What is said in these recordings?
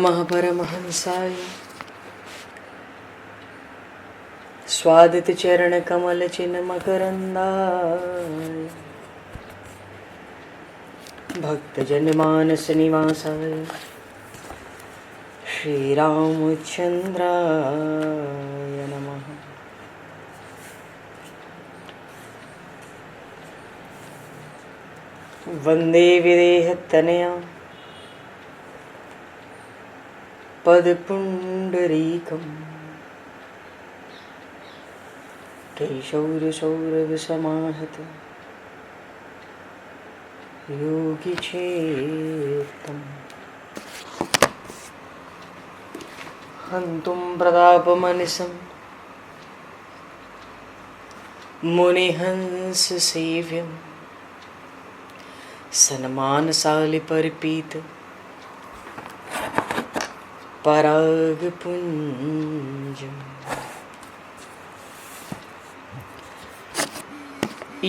महापरमहंसाय स्वादित चरण कमल चिन्ह मकरंदाय भक्तजन मानस निवासाय श्री रामचंद्राय नमः। वंदे विदेहतनया पदपुंडरीकं केशौरसौरभसमाहत योगिचेतं हन्तुं प्रतापमनिशं मुनिहंससेव्यं सन्मानशालिपरिपीत परागपुञ्जम्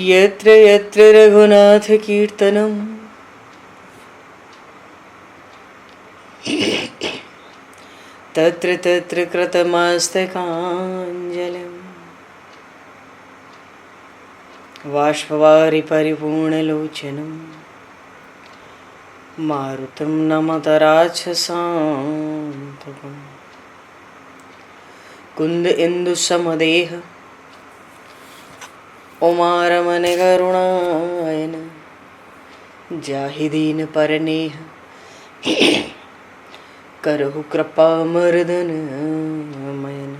यत्र यत्र रघुनाथकीर्तनं तत्र तत्र कृतमस्तकाञ्जलिं बाष्पवारि परिपूर्णलोचनं मारुतं नमत राक्षसान्तकं कुन्द इंदुसमदेह उमारमण करुणायन जाहि दीन परनेह करहु कृपा मर्दन मयन।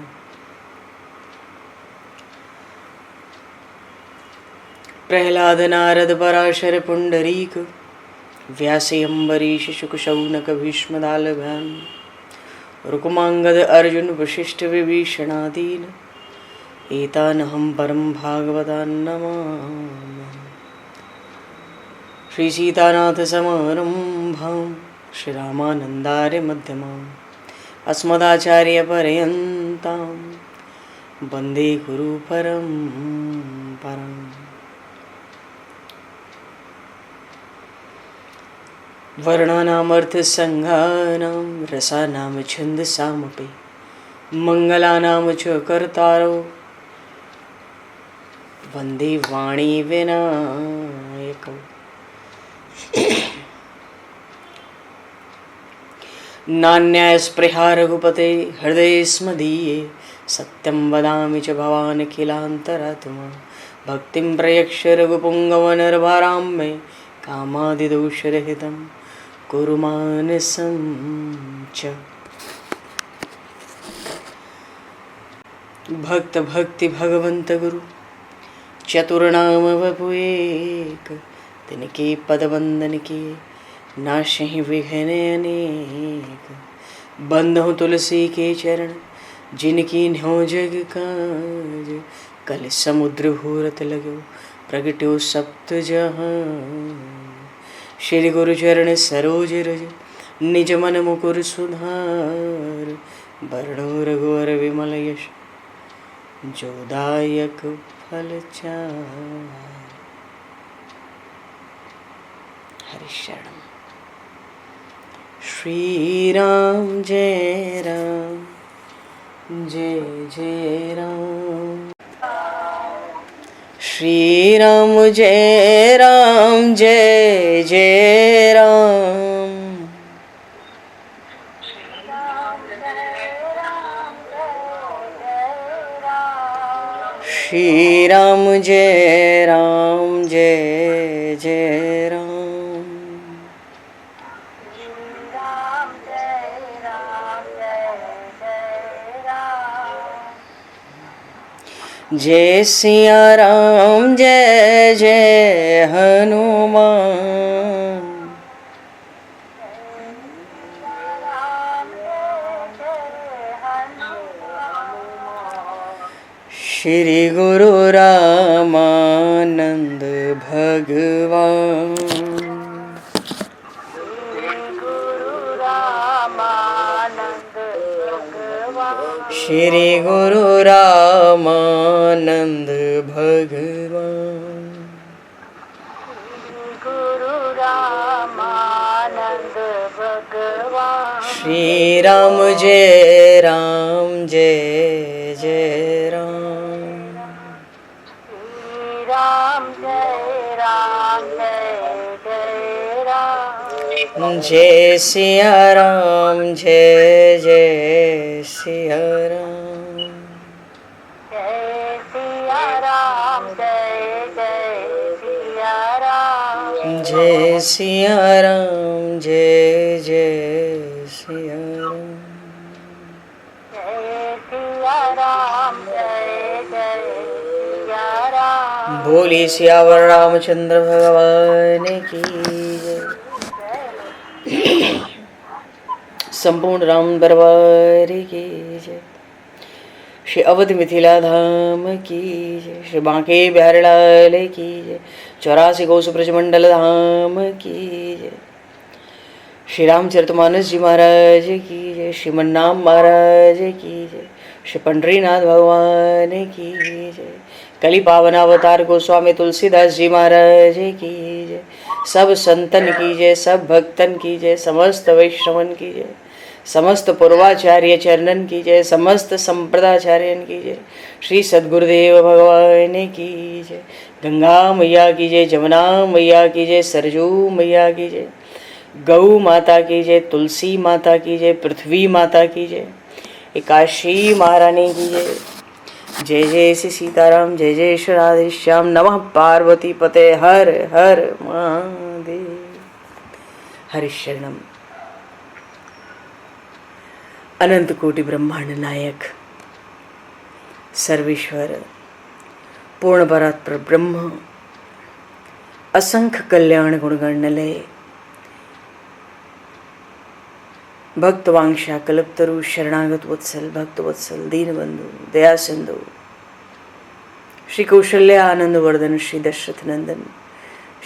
प्रहलाद नारद पराशर पुंडरीक व्यासे अम्बरीश शुक शौनक भीष्म दालभान रुक्मांगद अर्जुन वशिष्ठ विभीषणादीन एतानहं परम भागवतान् नमामि। श्री सीतानाथ समारंभां श्री रामानन्दार्य मध्यमाम् अस्मदाचार्य पर्यन्तां वन्दे गुरु परम्पराम्। वर्णानामर्थ संज्ञानां रसानां छन्दसामपि मंगलानां च कर्तारो वन्दे वाणी विनायकौ। नान्यास्पृहा रघुपते हृदये स्मदीये सत्यं वदामि च भवान् किलान्तरात्मा भक्तिं प्रयक्ष रघुपुङ्गवनर्वरां मे कामादिदोषरहितं कुरु मानसं च। भक्त भक्ति भगवंत गुरु चतुर्नाम वपु एक तिनके पद वंदन के नाशहि विघ्न अनेक। बंधु तुलसी के चरण जिनकी न्यो जग काज कल समुद्र घोरत लगो प्रगट्यो सप्त जहान। श्री गुरु चरण सरोज रज निज मन मुकुर सुधार वर्णो रघुवर विमल यश जोदायक फलचार। हरिशरण श्री राम जय राम जय जय राम श्री राम जय राम जय जय राम श्री राम जय राम जय जय राम जय सिया राम जय जय हनुमान श्री गुरु रामानंद भगवान श्री गुरु रामानंद भगवान श्री राम जय राम जय जय राम। श्री राम जय जय राम। जय सिया राम जय जय सिया राम। जय सिया राम जय जय सिया राम। जय सिया राम जय जय सिया राम। जय सिया राम जय जय सिया राम। बोली सियावर रामचंद्र भगवान की जय। संपूर्ण राम दरबार की जय। श्री अवध मिथिला धाम की जय। श्री बांके बिहारी लाल की जय। 84 कोस ब्रजमंडल धाम की जय। श्री रामचरितमानस जी महाराज की जय। श्रीमन्नाम महाराज की जय। श्री पंडरीनाथ भगवान की जय। कली पावन अवतार गोस्वामी तुलसीदास जी महाराज की जय। सब संतन की जय, सब भक्तन की जय, समस्त वैष्णवन की जय, समस्त पूर्वाचार्य चरणन की जय, समस्त संप्रदाचार्यन की जय। श्री सद्गुरुदेव भगवान की जय। गंगा मैया की जय, जमुना मैया की जय, सरजू मैया की जय, गौ माता की जय, तुलसी माता की जय, पृथ्वी माता की जय, एकाशी महारानी की जय। जय जय श्री सीताराम, जय जय श्री राधेश्याम। नमः पार्वती पते हर हर महादेव। हरिशरणम। अनंत कोटि ब्रह्मांड नायक सर्वेश्वर पूर्ण परात्पर ब्रह्म असंख्य कल्याण गुणगणलय भक्तवांशा कल्पतरु शरणागत वत्सल भक्त वत्सल दीनबंधु दया सिंधु श्री कौशल्य आनंद वर्धन श्री दशरथ नंदन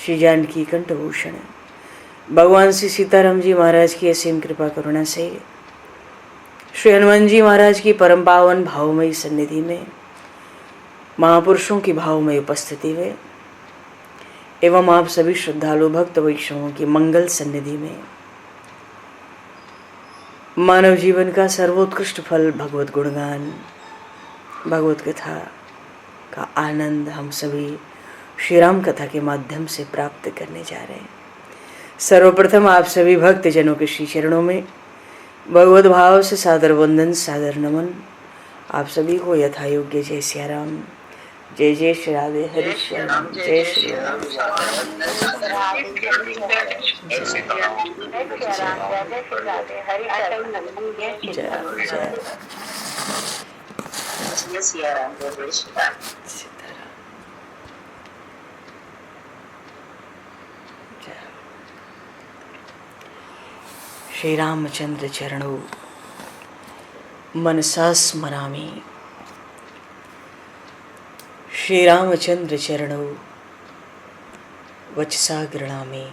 श्री जानकी कंठभूषण भगवान श्री सीताराम जी महाराज की असीम कृपा करुणा से श्री हनुमान जी महाराज की परम पावन भावमयी सन्निधि में महापुरुषों की भावमयी उपस्थिति में एवं आप सभी श्रद्धालु भक्त वैष्णवों की मंगल सन्निधि में मानव जीवन का सर्वोत्कृष्ट फल भगवत गुणगान भगवत कथा का आनंद हम सभी श्री राम कथा के माध्यम से प्राप्त करने जा रहे हैं। सर्वप्रथम आप सभी भक्त जनों के श्री चरणों में भगवत भाव से सादर वंदन सादर नमन। आप सभी को यथा योग्य जय सिया राम, जय जय श्री राधे हरि श्याम, जय श्री राम। श्री रामचंद्र चरणों मनसा स्मरामि। श्री रामचंद्र चरणों वचसा गृणामि।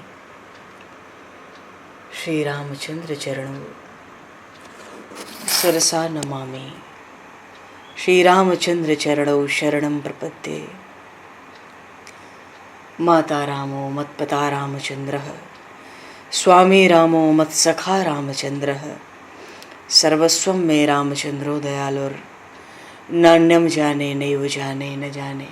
श्री रामचंद्र चरणों शिरसा नमामि। श्री रामचंद्र चरणों शरणं प्रपद्ये। माता रामो मत्पता रामचंद्रः, स्वामी रामो मत्सखा रामचंद्रः, सर्वस्वं मे रामचंद्रो दयालुर्, नान्यं जाने नैव जाने न जाने।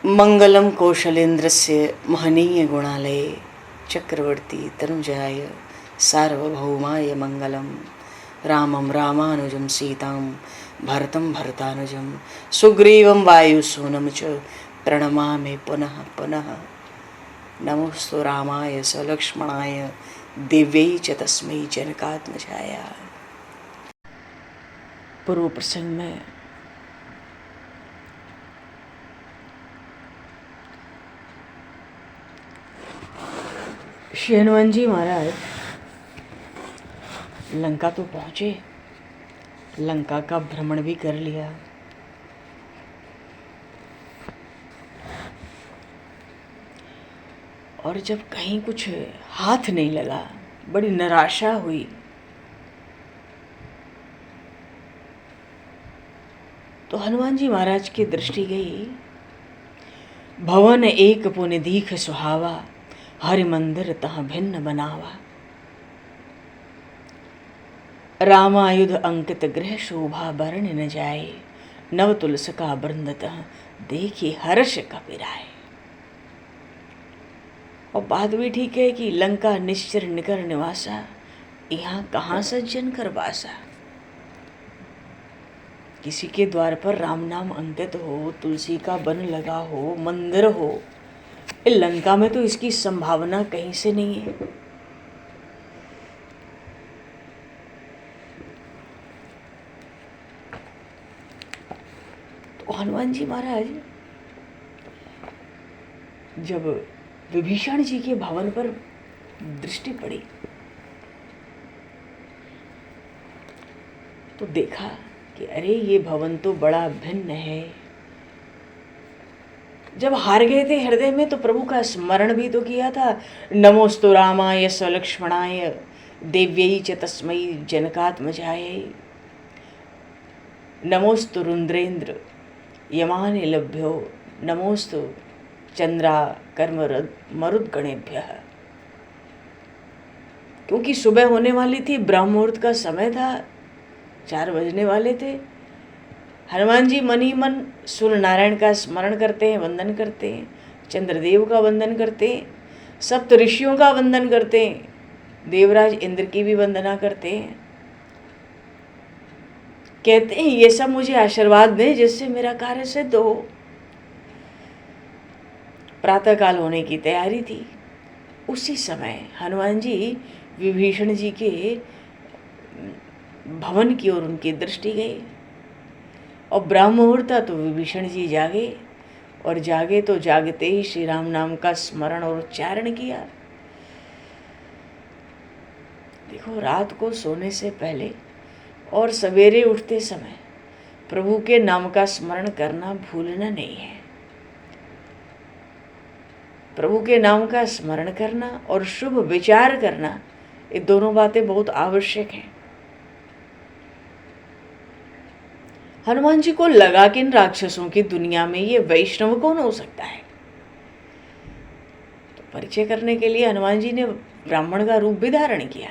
मंगलम कौशलेन्द्रस्य महनीय गुणालये, चक्रवर्ती तनुजाय सार्वभौमाय मंगलम। रामं रामानुजं सीतां भरतं भरतानुजं, सुग्रीवं वायुसूनं च प्रणमामि पुनः पुनः। नमोस्तु रामाय स लक्ष्मणाय दिव्यै च तस्मै जनकात्मजाय। पूर्व प्रसंग में श्री हनुमान जी महाराज लंका तो पहुंचे, लंका का भ्रमण भी कर लिया। और जब कहीं कुछ हाथ नहीं लगा, बड़ी निराशा हुई। तो हनुमान जी महाराज की दृष्टि गई, भवन एक पुनि दीख सुहावा, हरि मंदिर तह भिन्न बनावा। रामायुध अंकित गृह शोभा बरन न जाए, नव तुलस का बृंदतः देखी हर्ष कपिराए। और बात भी ठीक है कि लंका निश्चर निकर निवासा, यहाँ कहाँ सज्जन कर बासा। किसी के द्वार पर राम नाम अंकित हो, तुलसी का वन लगा हो, मंदिर हो, लंका में तो इसकी संभावना कहीं से नहीं है। तो हनुमान जी महाराज जब विभीषण जी के भवन पर दृष्टि पड़ी तो देखा कि अरे ये भवन तो बड़ा भिन्न है। जब हार गए थे हृदय में तो प्रभु का स्मरण भी तो किया था। नमोस्तु रामाय सलक्ष्मणाय देव्यै च तस्मै जनकात्मजाय, नमोस्तु रुद्रेन्द्र यमानि लभ्यो, नमोस्तु चंद्रा कर्म मरुद्गणेभ्यः। क्योंकि सुबह होने वाली थी, ब्रह्म मुहूर्त का समय था, 4 बजने वाले थे। हनुमान जी मन ही मन सूर्य नारायण का स्मरण करते हैं, वंदन करते हैं, चंद्रदेव का वंदन करते हैं, सप्त ऋषियों का वंदन करते हैं, देवराज इंद्र की भी वंदना करते हैं। कहते हैं ये सब मुझे आशीर्वाद दें जिससे मेरा कार्य सिद्ध हो। प्रातःकाल होने की तैयारी थी। उसी समय हनुमान जी विभीषण जी के भवन की ओर उनकी दृष्टि गई और ब्रह्म मुहूर्त था तो विभीषण जी जागे, और जागे तो जागते ही श्री राम नाम का स्मरण और उच्चारण किया। देखो, रात को सोने से पहले और सवेरे उठते समय प्रभु के नाम का स्मरण करना भूलना नहीं है। प्रभु के नाम का स्मरण करना और शुभ विचार करना, ये दोनों बातें बहुत आवश्यक हैं। हनुमान जी को लगा कि इन राक्षसों की दुनिया में ये वैष्णव कौन हो सकता है। तो परिचय करने के लिए हनुमान जी ने ब्राह्मण का रूप भी धारण किया।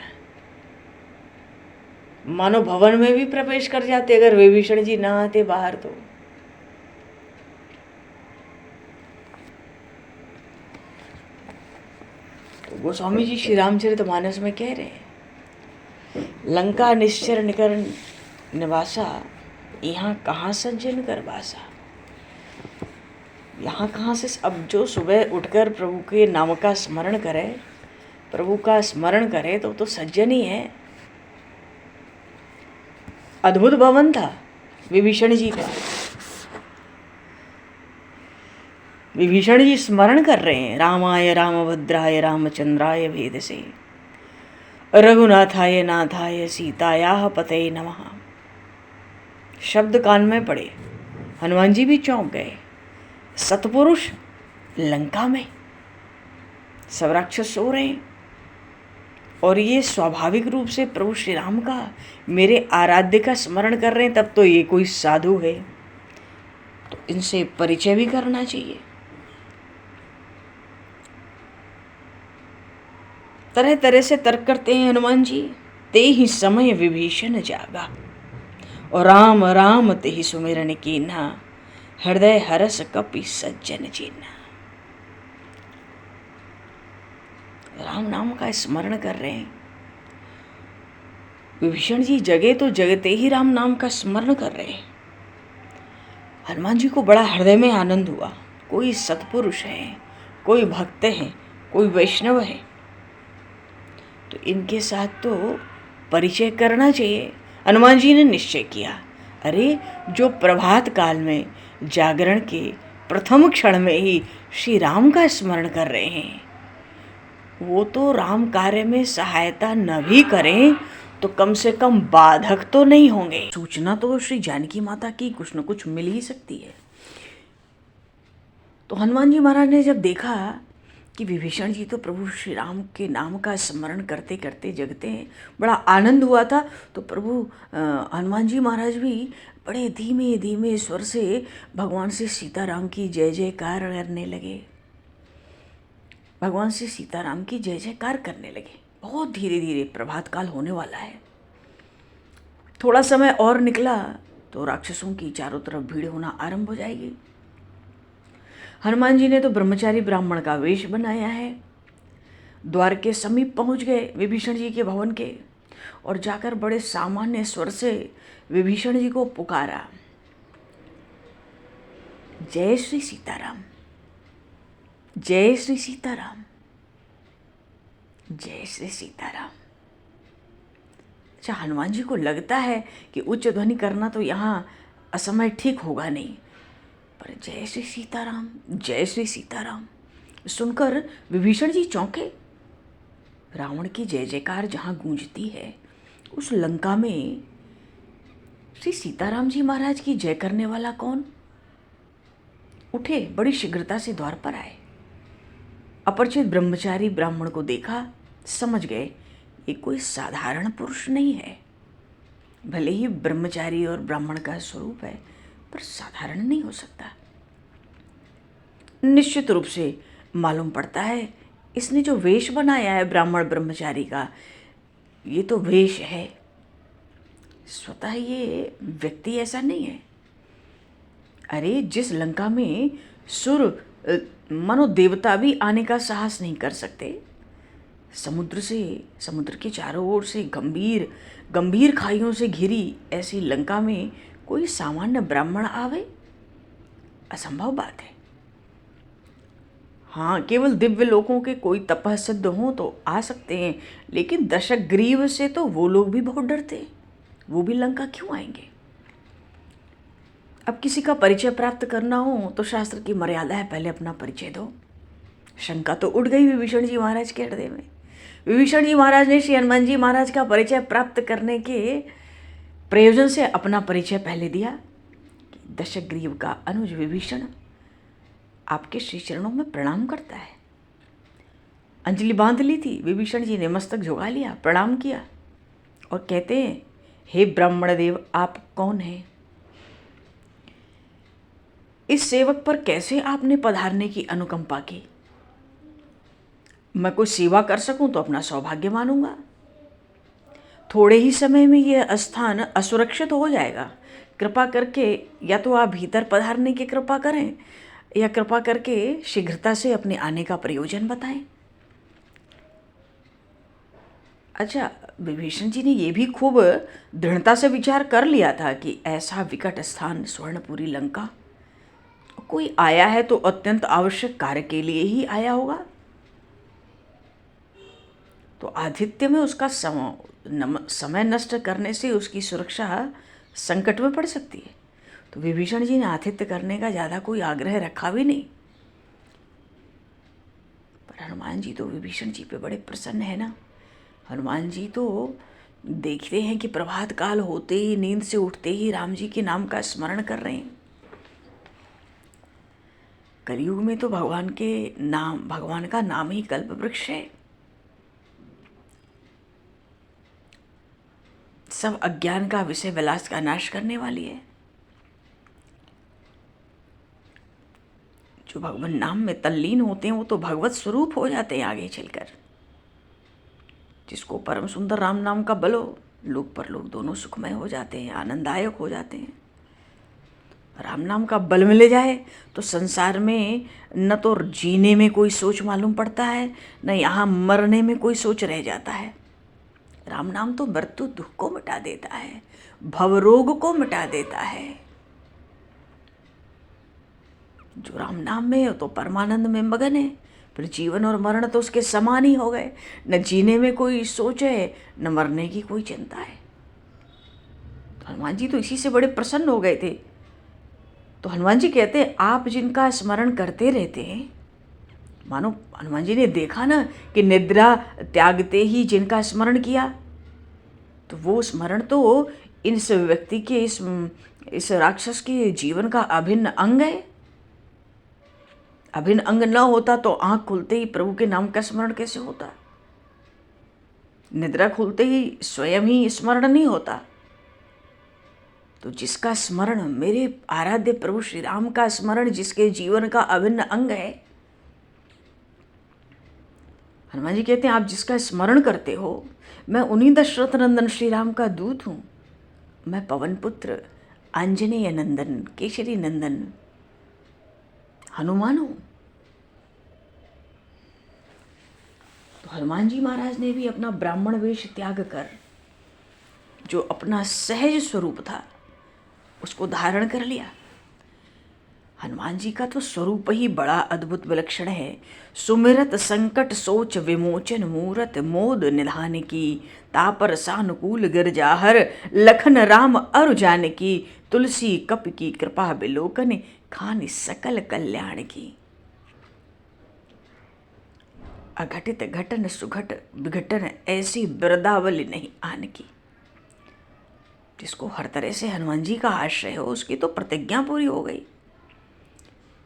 मानो भवन में भी प्रवेश कर जाते अगर विभीषण जी ना आते बाहर। तो गोस्वामी जी श्री रामचरितमानस में कह रहे हैं, लंका निश्चर निकर निवासा, यहाँ कहाँ सज्जन कर बासा। यहाँ कहाँ से, अब जो सुबह उठकर प्रभु के नाम का स्मरण करे, प्रभु का स्मरण करे तो सज्जन ही है। अद्भुत भवन था विभीषण जी का। विभीषण जी स्मरण कर रहे हैं, रामाय रामभद्राय रामचंद्राय भेदसे, रघुनाथाय नाथाय सीतायाः पतये नमः। शब्द कान में पड़े, हनुमान जी भी चौंक गए। सतपुरुष लंका में, सब राक्षस सो रहे हैं और ये स्वाभाविक रूप से प्रभु श्री राम का, मेरे आराध्य का स्मरण कर रहे हैं, तब तो ये कोई साधु है, तो इनसे परिचय भी करना चाहिए। तरह तरह से तर्क करते हैं हनुमान जी। ते ही समय विभीषण जागा, और राम राम ते ही सुमिरन कीन्हा, हृदय हरस कपि सज्जन चीन्हा। राम नाम का स्मरण कर रहे हैं विभीषण जी, जगे तो जगते ही राम नाम का स्मरण कर रहे हैं। हनुमान जी को बड़ा हृदय में आनंद हुआ। कोई सत्पुरुष है, कोई भक्त है, कोई वैष्णव है, तो इनके साथ तो परिचय करना चाहिए। हनुमान जी ने निश्चय किया, अरे जो प्रभात काल में जागरण के प्रथम क्षण में ही श्री राम का स्मरण कर रहे हैं, वो तो राम कार्य में सहायता न भी करें तो कम से कम बाधक तो नहीं होंगे। सूचना तो श्री जानकी माता की कुछ न कुछ मिल ही सकती है। तो हनुमान जी महाराज ने जब देखा कि विभीषण जी तो प्रभु श्री राम के नाम का स्मरण करते करते जगते हैं, बड़ा आनंद हुआ था। तो प्रभु हनुमान जी महाराज भी बड़े धीमे धीमे स्वर से भगवान से सीताराम की जय जयकार करने लगे। भगवान से सीताराम की जय जयकार करने लगे। बहुत धीरे धीरे, प्रभात काल होने वाला है। थोड़ा समय और निकला तो राक्षसों की चारों तरफ भीड़ होना आरंभ हो जाएगी। हनुमान जी ने तो ब्रह्मचारी ब्राह्मण का वेश बनाया है। द्वार के समीप पहुंच गए विभीषण जी के भवन के, और जाकर बड़े सामान्य स्वर से विभीषण जी को पुकारा, जय श्री सीताराम, जय श्री सीताराम, जय श्री सीताराम। अच्छा, हनुमान जी को लगता है कि उच्च ध्वनि करना तो यहाँ असमय ठीक होगा नहीं, पर जय श्री सीताराम, जय श्री सीताराम सुनकर विभीषण जी चौंके। रावण की जय जयकार जहाँ गूंजती है, उस लंका में श्री सीताराम जी महाराज की जय करने वाला कौन? उठे, बड़ी शीघ्रता से द्वार पर आए। अपरिचित ब्रह्मचारी ब्राह्मण को देखा, समझ गए ये कोई साधारण पुरुष नहीं है। भले ही ब्रह्मचारी और ब्राह्मण का स्वरूप है, पर साधारण नहीं हो सकता। निश्चित रूप से मालूम पड़ता है इसने जो वेश बनाया है ब्राह्मण ब्रह्मचारी का, ये तो वेश है, स्वतः ये व्यक्ति ऐसा नहीं है। अरे, जिस लंका में सुर मनो देवता भी आने का साहस नहीं कर सकते, समुद्र के चारों ओर से गंभीर गंभीर खाइयों से घिरी ऐसी लंका में कोई सामान्य ब्राह्मण आवे, असंभव बात है। हाँ, केवल दिव्य लोकों के कोई तपः सिद्ध हों तो आ सकते हैं, लेकिन दशग्रीव से तो वो लोग भी बहुत डरते, वो भी लंका क्यों आएंगे? अब किसी का परिचय प्राप्त करना हो तो शास्त्र की मर्यादा है, पहले अपना परिचय दो। शंका तो उठ गई विभीषण जी महाराज के हृदय में। विभीषण जी महाराज ने श्री हनुमान जी महाराज का परिचय प्राप्त करने के प्रयोजन से अपना परिचय पहले दिया कि दशग्रीव का अनुज विभीषण आपके श्री चरणों में प्रणाम करता है। अंजलि बांध ली थी, विभीषण जी ने मस्तक झुका लिया, प्रणाम किया और कहते हैं, हे ब्राह्मण देव, आप कौन हैं? इस सेवक पर कैसे आपने पधारने की अनुकंपा की? मैं कोई सेवा कर सकूं तो अपना सौभाग्य मानूंगा। थोड़े ही समय में यह स्थान असुरक्षित हो जाएगा। कृपा करके या तो आप भीतर पधारने की कृपा करें, या कृपा करके शीघ्रता से अपने आने का प्रयोजन बताएं। अच्छा, विभीषण जी ने यह भी खूब दृढ़ता से विचार कर लिया था कि ऐसा विकट स्थान स्वर्णपुरी लंका, कोई आया है तो अत्यंत आवश्यक कार्य के लिए ही आया होगा, तो आतिथ्य में उसका समय नष्ट करने से उसकी सुरक्षा संकट में पड़ सकती है। तो विभीषण जी ने आतिथ्य करने का ज़्यादा कोई आग्रह रखा भी नहीं। पर हनुमान जी तो विभीषण जी पे बड़े प्रसन्न है ना। हनुमान जी तो देखते हैं कि प्रभात काल होते ही, नींद से उठते ही राम जी के नाम का स्मरण कर रहे हैं। कलयुग में तो भगवान का नाम ही कल्प वृक्ष है। सब अज्ञान का विषय विलास का नाश करने वाली है। जो भगवान नाम में तल्लीन होते हैं वो तो भगवत स्वरूप हो जाते हैं आगे चलकर। जिसको परम सुंदर राम नाम का बल हो, लोक परलोक दोनों सुखमय हो जाते हैं, आनंददायक हो जाते हैं। राम नाम का बल मिल जाए तो संसार में न तो जीने में कोई सोच मालूम पड़ता है, न यहाँ मरने में कोई सोच रह जाता है। राम नाम तो मृत्यु दुख को मिटा देता है, भवरोग को मिटा देता है। जो राम नाम में है तो परमानंद में मगन है, फिर जीवन और मरण तो उसके समान ही हो गए। न जीने में कोई सोच है, न मरने की कोई चिंता है। तो हनुमान जी तो इसी से बड़े प्रसन्न हो गए थे। तो हनुमान जी कहते हैं, आप जिनका स्मरण करते रहते हैं, मानो हनुमान जी ने देखा ना कि निद्रा त्यागते ही जिनका स्मरण किया, तो वो स्मरण तो इस व्यक्ति के, इस राक्षस के जीवन का अभिन्न अंग है। अभिन्न अंग न होता तो आंख खुलते ही प्रभु के नाम का स्मरण कैसे होता? निद्रा खुलते ही स्वयं ही स्मरण नहीं होता। तो जिसका स्मरण, मेरे आराध्य प्रभु श्री राम का स्मरण जिसके जीवन का अभिन्न अंग है, हनुमान जी कहते हैं, आप जिसका स्मरण करते हो, मैं उन्हीं दशरथ नंदन श्री राम का दूत हूँ। मैं पवन पुत्र आंजनेय नंदन केशरी नंदन हनुमान हूँ। तो हनुमान जी महाराज ने भी अपना ब्राह्मण वेश त्याग कर जो अपना सहज स्वरूप था उसको धारण कर लिया। हनुमान जी का तो स्वरूप ही बड़ा अद्भुत विलक्षण है। सुमिरत संकट सोच विमोचन मूरत मोद निधान की तापर सानुकूल गिरजाहर लखन राम अरु जानकी तुलसी कप की कृपा बिलोकन खान सकल कल्याण की। अघटित घटन सुघट विघटन ऐसी बिरदावली नहीं आन की। जिसको हर तरह से हनुमान जी का आश्रय हो उसकी तो प्रतिज्ञा पूरी हो गई,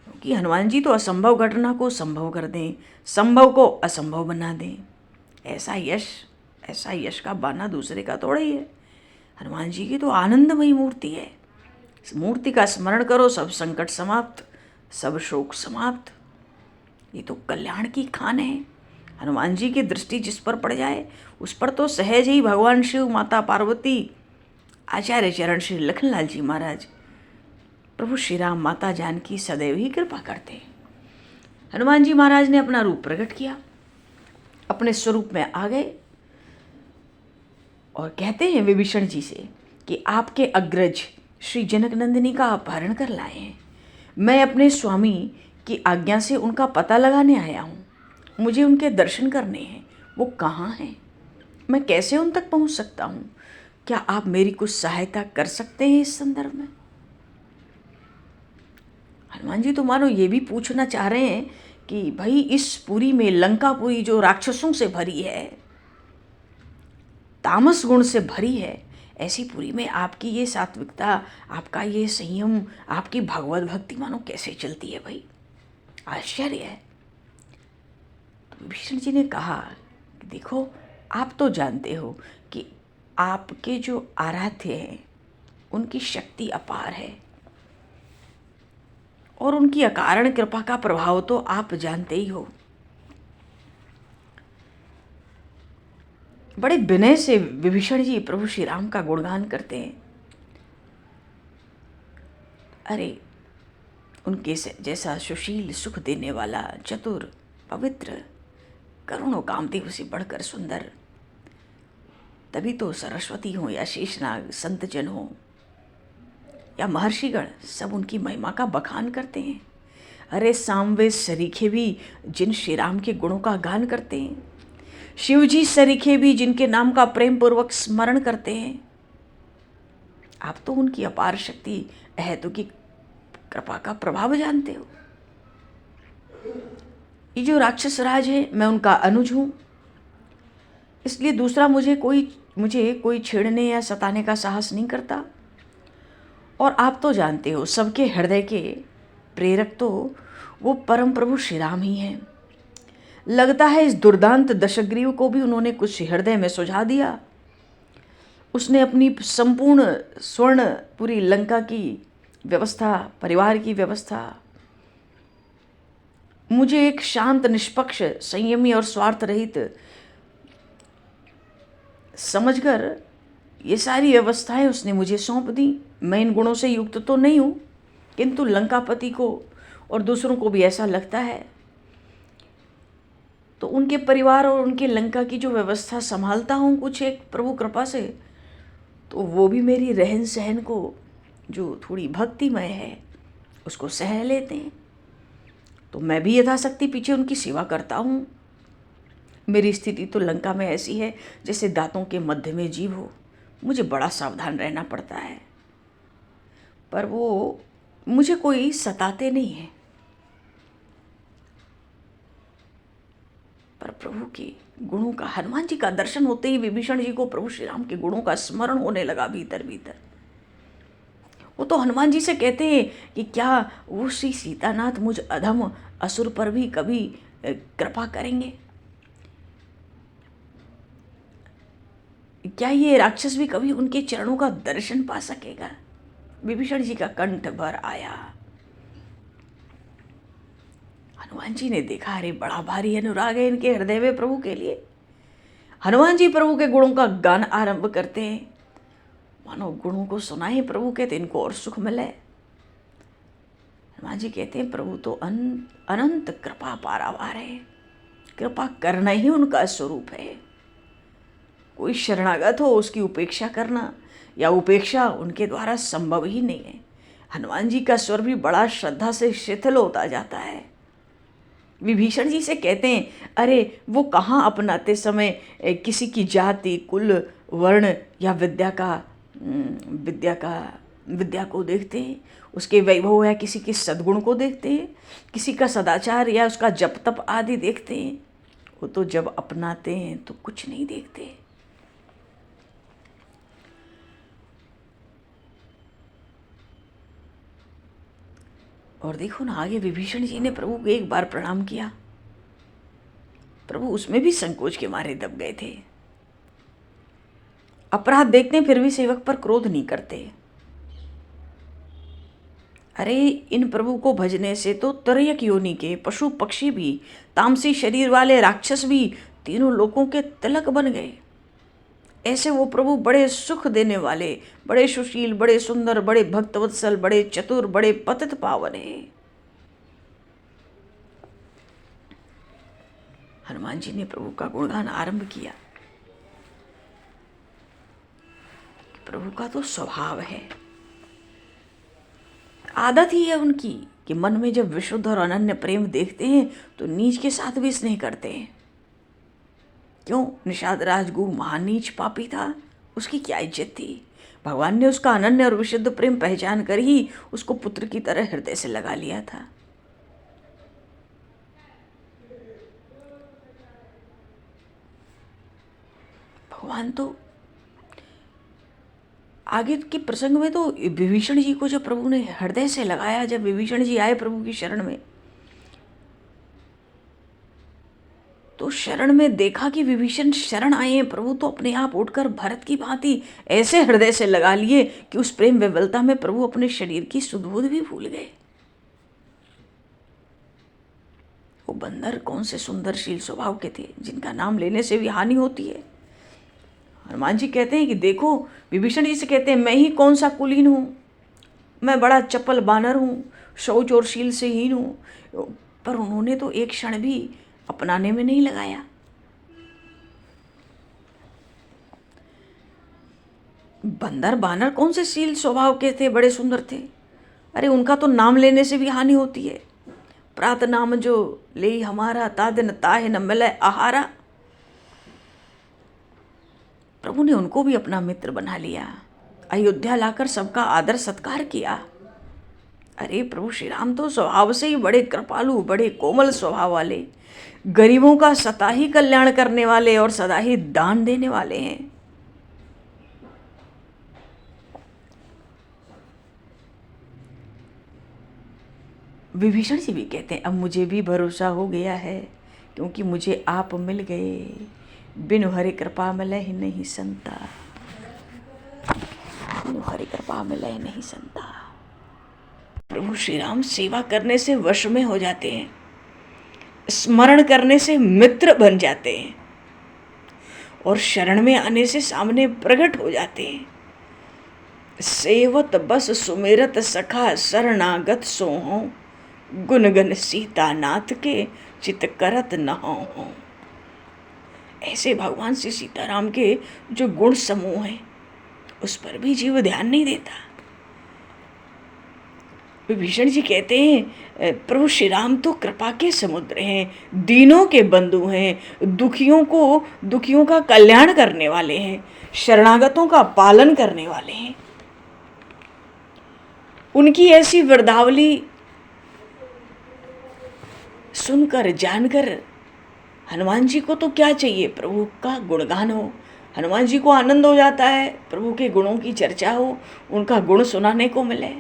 क्योंकि हनुमान जी तो असंभव घटना को संभव कर दें, संभव को असंभव बना दें। ऐसा यश का बाना दूसरे का थोड़ा ही है। हनुमान जी की तो आनंदमयी मूर्ति है। इस मूर्ति का स्मरण करो, सब संकट समाप्त, सब शोक समाप्त। ये तो कल्याण की खान है। हनुमान जी की दृष्टि जिस पर पड़ जाए उस पर तो सहज ही भगवान शिव, माता पार्वती, आचार्य चरण श्री लखनलाल जी महाराज, प्रभु श्री राम, माता जानकी सदैव ही कृपा करते हैं। हनुमान जी महाराज ने अपना रूप प्रकट किया, अपने स्वरूप में आ गए और कहते हैं विभीषण जी से कि आपके अग्रज श्री जनक नंदिनी का अपहरण कर लाए हैं। मैं अपने स्वामी की आज्ञा से उनका पता लगाने आया हूँ। मुझे उनके दर्शन करने हैं। वो कहाँ हैं? मैं कैसे उन तक पहुँच सकता हूँ? क्या आप मेरी कुछ सहायता कर सकते हैं इस संदर्भ में? हनुमान जी तो मानो ये भी पूछना चाह रहे हैं कि भाई इस पुरी में, लंकापुरी जो राक्षसों से भरी है, तामस गुण से भरी है, ऐसी पुरी में आपकी ये सात्विकता, आपका ये संयम, आपकी भगवत भक्ति मानो कैसे चलती है भाई? आश्चर्य है। तो विभीषण जी ने कहा कि देखो, आप तो जानते हो कि आपके जो आराध्य हैं उनकी शक्ति अपार है और उनकी अकारण कृपा का प्रभाव तो आप जानते ही हो। बड़े विनय से विभीषण जी प्रभु श्री राम का गुणगान करते हैं। अरे उनके जैसा सुशील, सुख देने वाला, चतुर, पवित्र, करुणो कामदेव से बढ़कर सुंदर, तभी तो सरस्वती हो या शेषनाग, संतजन हो या महर्षिगण, सब उनकी महिमा का बखान करते हैं। अरे सामवेद सरीखे भी जिन श्री राम के गुणों का गान करते हैं, शिवजी सरीखे भी जिनके नाम का प्रेम पूर्वक स्मरण करते हैं। आप तो उनकी अपार शक्ति, अहेतु की कृपा का प्रभाव जानते हो। ये जो राक्षस राज है, मैं उनका अनुज हूँ, इसलिए दूसरा मुझे कोई छेड़ने या सताने का साहस नहीं करता। और आप तो जानते हो सबके हृदय के प्रेरक तो वो परम प्रभु श्री राम ही हैं। लगता है इस दुर्दांत दशग्रीव को भी उन्होंने कुछ हृदय में सुझा दिया। उसने अपनी संपूर्ण स्वर्ण पूरी लंका की व्यवस्था, परिवार की व्यवस्था, मुझे एक शांत, निष्पक्ष, संयमी और स्वार्थ रहित समझकर ये सारी व्यवस्थाएं उसने मुझे सौंप दी। मैं इन गुणों से युक्त तो नहीं हूँ, किंतु लंकापति को और दूसरों को भी ऐसा लगता है। तो उनके परिवार और उनके लंका की जो व्यवस्था संभालता हूँ कुछ एक प्रभु कृपा से, तो वो भी मेरी रहन सहन को, जो थोड़ी भक्तिमय है, उसको सह लेते हैं। तो मैं भी यथाशक्ति पीछे उनकी सेवा करता हूँ। मेरी स्थिति तो लंका में ऐसी है जैसे दांतों के मध्य में जीव हो। मुझे बड़ा सावधान रहना पड़ता है, पर वो मुझे कोई सताते नहीं है। पर प्रभु के गुणों का, हनुमान जी का दर्शन होते ही विभीषण जी को प्रभु श्री राम के गुणों का स्मरण होने लगा भीतर भीतर। वो तो हनुमान जी से कहते हैं कि क्या वो श्री सीतानाथ मुझ अधम असुर पर भी कभी कृपा करेंगे? क्या ये राक्षस भी कभी उनके चरणों का दर्शन पा सकेगा? विभीषण जी का कंठ भर आया। हनुमान जी ने देखा, अरे बड़ा भारी अनुराग है इनके हृदय में प्रभु के लिए। हनुमान जी प्रभु के गुणों का गान आरंभ करते हैं। मानो गुणों को सुनाए प्रभु कहते इनको और सुख मिले। हनुमान जी कहते हैं प्रभु तो अनंत कृपा पारावार है, कृपा करना ही उनका स्वरूप है। कोई शरणागत हो उसकी उपेक्षा करना या उपेक्षा उनके द्वारा संभव ही नहीं है। हनुमान जी का स्वर भी बड़ा श्रद्धा से शिथिल होता जाता है। विभीषण जी से कहते हैं अरे वो कहाँ अपनाते समय किसी की जाति कुल वर्ण या विद्या को देखते हैं, उसके वैभव या किसी के सद्गुण को देखते हैं, किसी का सदाचार या उसका जप तप आदि देखते हैं। वो तो जब अपनाते हैं तो कुछ नहीं देखते। और देखो ना आगे विभीषण जी ने प्रभु को एक बार प्रणाम किया, प्रभु उसमें भी संकोच के मारे दब गए थे। अपराध देखते फिर भी सेवक पर क्रोध नहीं करते। अरे इन प्रभु को भजने से तो तरयक योनि के पशु पक्षी भी, तामसी शरीर वाले राक्षस भी तीनों लोगों के तिलक बन गए। ऐसे वो प्रभु बड़े सुख देने वाले, बड़े सुशील, बड़े सुंदर, बड़े भक्तवत्सल, बड़े चतुर, बड़े पतित पावन है। हनुमान जी ने प्रभु का गुणगान आरंभ किया। प्रभु का तो स्वभाव है, आदत ही है उनकी कि मन में जब विशुद्ध और अनन्य प्रेम देखते हैं तो नीच के साथ भी स्नेह करते हैं। क्यों? निषाद राजगुरु महान नीच पापी था, उसकी क्या इज्जत थी। भगवान ने उसका अनन्य और विशुद्ध प्रेम पहचान कर ही उसको पुत्र की तरह हृदय से लगा लिया था। भगवान तो आगे के प्रसंग में तो विभीषण जी को जब प्रभु ने हृदय से लगाया, जब विभीषण जी आए प्रभु की शरण में, तो शरण में देखा कि विभीषण शरण आए हैं, प्रभु तो अपने आप उठकर भरत की भांति ऐसे हृदय से लगा लिए कि उस प्रेम विवलता में प्रभु अपने शरीर की सुधबुध भी भूल गए। वो बंदर कौन से सुंदरशील स्वभाव के थे जिनका नाम लेने से भी हानि होती है। हनुमान जी कहते हैं कि देखो, विभीषण जी से कहते हैं मैं ही कौन सा कुलीन हूँ, मैं बड़ा चपल बानर हूँ, शौच और शील से हीन हूँ। पर उन्होंने तो एक क्षण भी अपनाने में नहीं लगाया। बंदर बानर कौन से शील स्वभाव के थे, बड़े सुंदर थे। अरे उनका तो नाम लेने से भी हानि होती है। प्रात नाम जो ले हमारा, तादिन ताहे न मिले आहारा। प्रभु ने उनको भी अपना मित्र बना लिया, अयोध्या लाकर सबका आदर सत्कार किया। अरे प्रभु श्री राम तो स्वभाव से ही बड़े कृपालु, बड़े कोमल स्वभाव वाले, गरीबों का सदा ही कल्याण करने वाले और सदा ही दान देने वाले हैं। विभीषण जी भी कहते हैं अब मुझे भी भरोसा हो गया है, क्योंकि मुझे आप मिल गए, बिनु हरि कृपा मिले ही नहीं संता, बिनु हरि कृपा मिले ही नहीं संता। प्रभु श्री राम सेवा करने से वश में हो जाते हैं, स्मरण करने से मित्र बन जाते हैं और शरण में आने से सामने प्रकट हो जाते हैं। सेवत बस सुमेरत सखा शरणागत सोहो, गुणगन सीता नाथ के चित करत न हो। ऐसे भगवान श्री सीताराम के जो गुण समूह हैं उस पर भी जीव ध्यान नहीं देता। विभीषण जी कहते हैं प्रभु श्री राम तो कृपा के समुद्र हैं, दीनों के बंधु हैं, दुखियों का कल्याण करने वाले हैं, शरणागतों का पालन करने वाले हैं। उनकी ऐसी वृद्धावली सुनकर जानकर हनुमान जी को तो क्या चाहिए, प्रभु का गुणगान हो। हनुमान जी को आनंद हो जाता है, प्रभु के गुणों की चर्चा हो, उनका गुण सुनाने को मिले,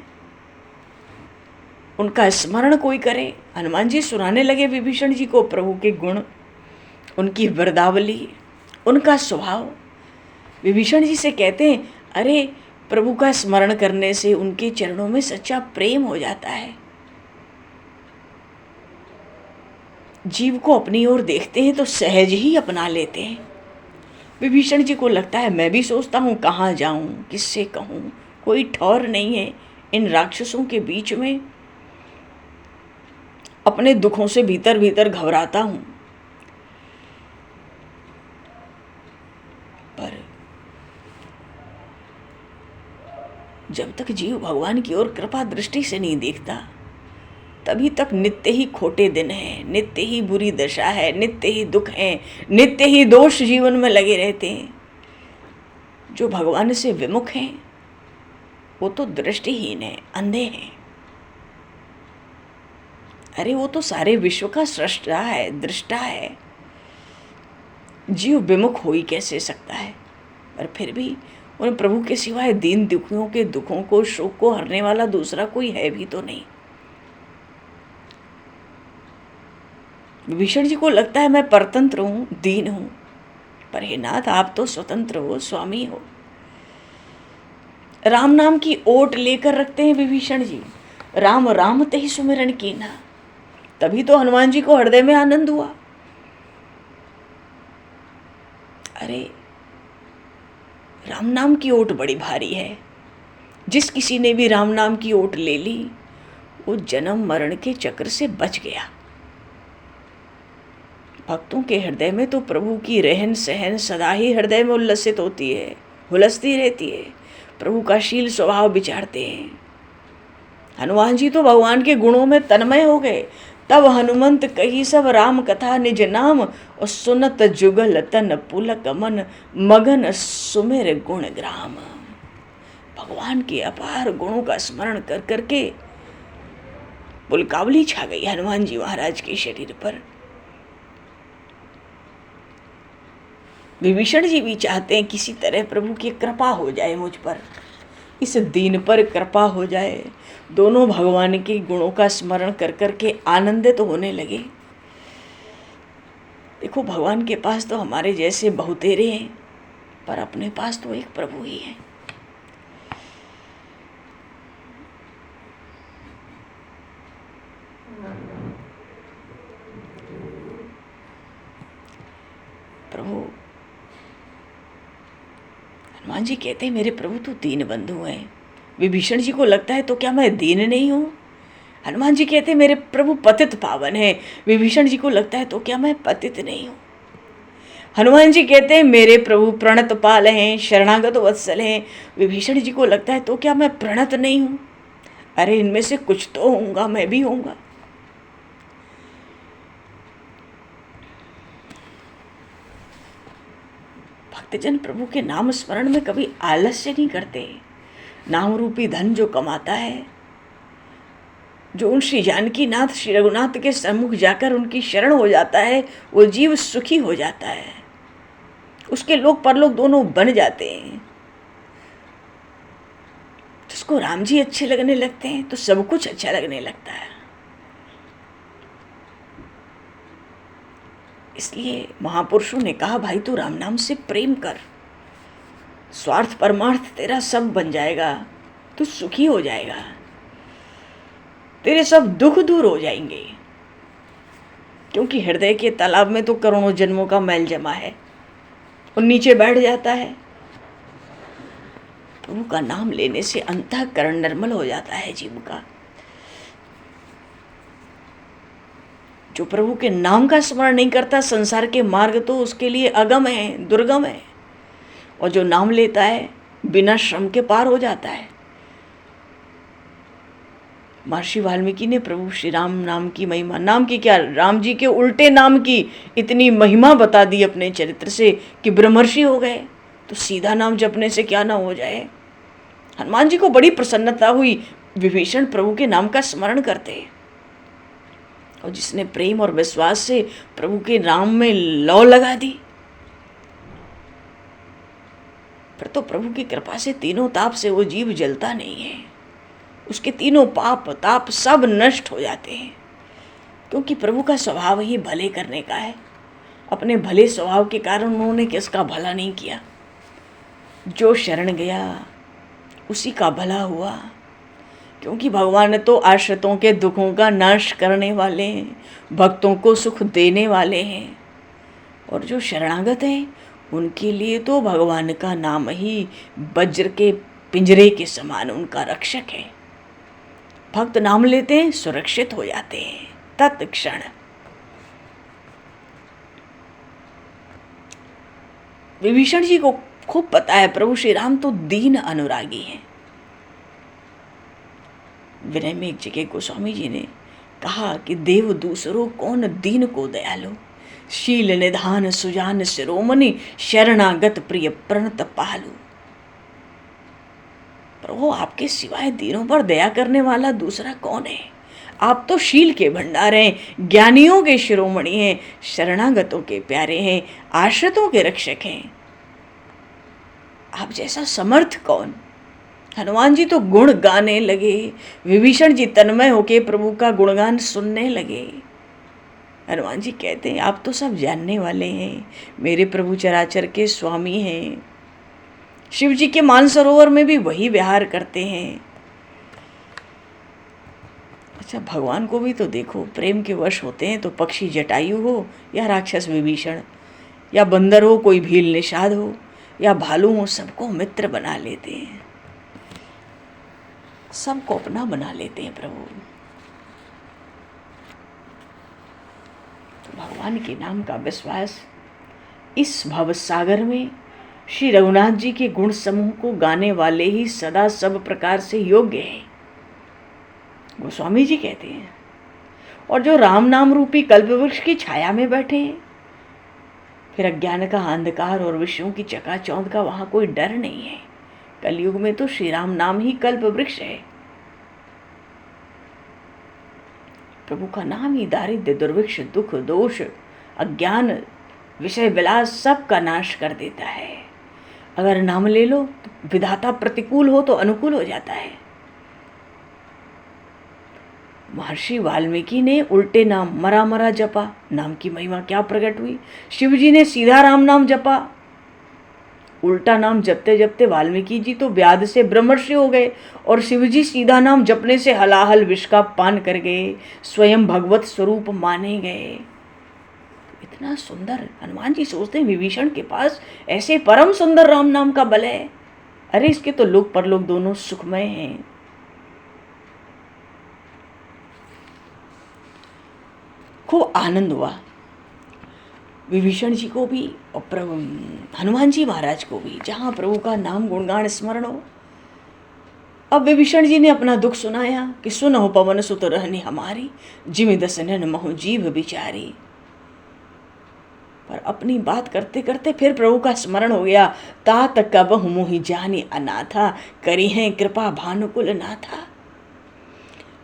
उनका स्मरण कोई करे। हनुमान जी सुनाने लगे विभीषण जी को प्रभु के गुण, उनकी वृद्धावली, उनका स्वभाव। विभीषण जी से कहते हैं अरे प्रभु का स्मरण करने से उनके चरणों में सच्चा प्रेम हो जाता है। जीव को अपनी ओर देखते हैं तो सहज ही अपना लेते हैं। विभीषण जी को लगता है मैं भी सोचता हूँ कहाँ जाऊँ, किससे कहूँ, कोई ठौर नहीं है इन राक्षसों के बीच में। अपने दुखों से भीतर भीतर घबराता हूँ, पर जब तक जीव भगवान की ओर कृपा दृष्टि से नहीं देखता तभी तक नित्य ही खोटे दिन हैं, नित्य ही बुरी दशा है, नित्य ही दुख है, नित्य ही दोष जीवन में लगे रहते हैं। जो भगवान से विमुख हैं वो तो दृष्टिहीन है, अंधे हैं। अरे वो तो सारे विश्व का सृष्टा है, दृष्टा है। जीव विमुख हो ही कैसे सकता है? पर फिर भी उन प्रभु के सिवाय दीन दुखियों के दुखों को, शोक को हरने वाला दूसरा कोई है भी तो नहीं। विभीषण जी को लगता है मैं परतंत्र हूँ, दीन हूँ, पर हे नाथ आप तो स्वतंत्र हो, स्वामी हो। राम नाम की ओट लेकर रखते हैं विभीषण जी। राम राम ते ही सुमिरन कीना, तभी तो हनुमान जी को हृदय में आनंद हुआ। अरे राम नाम की ओट बड़ी भारी है। जिस किसी ने भी राम नाम की ओट ले ली वो जन्म मरण के चक्र से बच गया। भक्तों के हृदय में तो प्रभु की रहन सहन सदा ही हृदय में उल्लसित होती है, हुलसती रहती है। प्रभु का शील स्वभाव विचारते हैं। हनुमान जी तो भगवान के गुणों में तन्मय हो गए। तब हनुमंत कही सब राम कथा निज नाम, और सुनत जुगल तन पुलक मन, मगन सुमिर गुण ग्राम। भगवान के अपार गुणों का स्मरण कर करके पुलकावली छा गई हनुमान जी महाराज के शरीर पर। विभीषण जी भी चाहते हैं किसी तरह प्रभु की कृपा हो जाए मुझ पर, इस दीन पर कृपा हो जाए। दोनों भगवान के गुणों का स्मरण कर करके आनंदित होने लगे। देखो भगवान के पास तो हमारे जैसे बहुतेरे हैं, पर अपने पास तो एक प्रभु ही है। प्रभु हनुमान जी कहते हैं मेरे प्रभु तो दीन बंधु हैं। विभीषण जी को लगता है तो क्या मैं दीन नहीं हूँ? हनुमान जी कहते हैं मेरे प्रभु पतित पावन है। विभीषण जी को लगता है तो क्या मैं पतित नहीं हूँ? हनुमान जी कहते हैं मेरे प्रभु प्रणत पाल हैं, शरणागत वत्सल हैं। विभीषण जी को लगता है तो क्या मैं प्रणत नहीं हूँ? अरे इनमें से कुछ तो होऊंगा, मैं भी होऊंगा। भक्तजन प्रभु के नाम स्मरण में कभी आलस्य नहीं करते। नाम रूपी धन जो कमाता है, जो उन श्री जानकी नाथ श्री रघुनाथ के सम्मुख जाकर उनकी शरण हो जाता है, वो जीव सुखी हो जाता है। उसके लोक परलोक दोनों बन जाते हैं। जिसको राम जी अच्छे लगने लगते हैं तो सब कुछ अच्छा लगने लगता है। इसलिए महापुरुषों ने कहा भाई तू राम नाम से प्रेम कर, स्वार्थ परमार्थ तेरा सब बन जाएगा, तू सुखी हो जाएगा, तेरे सब दुख दूर हो जाएंगे। क्योंकि हृदय के तालाब में तो करोड़ों जन्मों का मैल जमा है, और नीचे बैठ जाता है। प्रभु का नाम लेने से अंतःकरण निर्मल हो जाता है जीव का। जो प्रभु के नाम का स्मरण नहीं करता, संसार के मार्ग तो उसके लिए अगम है, दुर्गम है। और जो नाम लेता है बिना श्रम के पार हो जाता है। महर्षि वाल्मीकि ने प्रभु श्री राम नाम की महिमा, नाम की क्या, राम जी के उल्टे नाम की इतनी महिमा बता दी अपने चरित्र से कि ब्रह्मर्षि हो गए। तो सीधा नाम जपने से क्या ना हो जाए। हनुमान जी को बड़ी प्रसन्नता हुई, विभीषण प्रभु के नाम का स्मरण करते। और जिसने प्रेम और विश्वास से प्रभु के नाम में लौ लगा दी, फिर तो प्रभु की कृपा से तीनों ताप से वो जीव जलता नहीं है। उसके तीनों पाप ताप सब नष्ट हो जाते हैं। क्योंकि प्रभु का स्वभाव ही भले करने का है। अपने भले स्वभाव के कारण उन्होंने किसका भला नहीं किया। जो शरण गया उसी का भला हुआ। क्योंकि भगवान तो आश्रितों के दुखों का नाश करने वाले हैं, भक्तों को सुख देने वाले हैं। और जो शरणागत हैं उनके लिए तो भगवान का नाम ही वज्र के पिंजरे के समान उनका रक्षक है। भक्त नाम लेते हैं, सुरक्षित हो जाते हैं तत्क्षण। विभीषण जी को खूब पता है प्रभु श्री राम तो दीन अनुरागी हैं। विनय में एक जगह गोस्वामी जी ने कहा कि देव दूसरो कौन दीन को दयालु, शील निधान सुजान शिरोमणि, शरणागत प्रिय प्रणत पालू। प्रभु आपके सिवाय दीनों पर दया करने वाला दूसरा कौन है? आप तो शील के भंडार हैं, ज्ञानियों के शिरोमणि हैं, शरणागतों के प्यारे हैं, आश्रितों के रक्षक हैं। आप जैसा समर्थ कौन? हनुमान जी तो गुण गाने लगे, विभीषण जी तन्मय होके प्रभु का गुणगान सुनने लगे। हनुमान जी कहते हैं आप तो सब जानने वाले हैं, मेरे प्रभु चराचर के स्वामी हैं। शिव जी के मानसरोवर में भी वही विहार करते हैं। अच्छा, भगवान को भी तो देखो, प्रेम के वश होते हैं तो पक्षी जटायु हो या राक्षस विभीषण, या बंदर हो कोई भील निषाद हो या भालू हो, सबको मित्र बना लेते हैं, सबको अपना बना लेते हैं प्रभु। तो भगवान के नाम का विश्वास इस भव सागर में श्री रघुनाथ जी के गुण समूह को गाने वाले ही सदा सब प्रकार से योग्य है, गोस्वामी जी कहते हैं। और जो राम नाम रूपी कल्पवृक्ष की छाया में बैठे हैं, फिर अज्ञान का अंधकार और विषयों की चकाचौंध का वहां कोई डर नहीं है। कलयुग में तो श्री राम नाम ही कल्प वृक्ष है। प्रभु का नाम ही दारिद्र्य दुर्भिक्ष दुख दोष अज्ञान विषय विलास सब का नाश कर देता है। अगर नाम ले लो तो विधाता प्रतिकूल हो तो अनुकूल हो जाता है। महर्षि वाल्मीकि ने उल्टे नाम मरा मरा जपा, नाम की महिमा क्या प्रकट हुई। शिव जी ने सीधा राम नाम जपा, उल्टा नाम जपते जपते वाल्मीकि जी तो व्याध से ब्रह्मर्षि हो गए और शिव जी सीधा नाम जपने से हलाहल विष का पान कर गए, स्वयं भगवत स्वरूप माने गए। इतना सुंदर हनुमान जी सोचते हैं विभीषण के पास ऐसे परम सुंदर राम नाम का बल है। अरे इसके तो लोक परलोक दोनों सुखमय हैं। खूब आनंद हुआ विभीषण जी को भी और प्रभु हनुमान जी महाराज को भी, जहाँ प्रभु का नाम गुणगान स्मरण हो। अब विभीषण जी ने अपना दुख सुनाया कि सुनहो पवन सुत रहनी हमारी, जिमि दसनन महु जीभ बिचारी। पर अपनी बात करते करते फिर प्रभु का स्मरण हो गया। तात कबहु मोहि जानी अनाथा, करी हैं कृपा भानुकुल नाथा।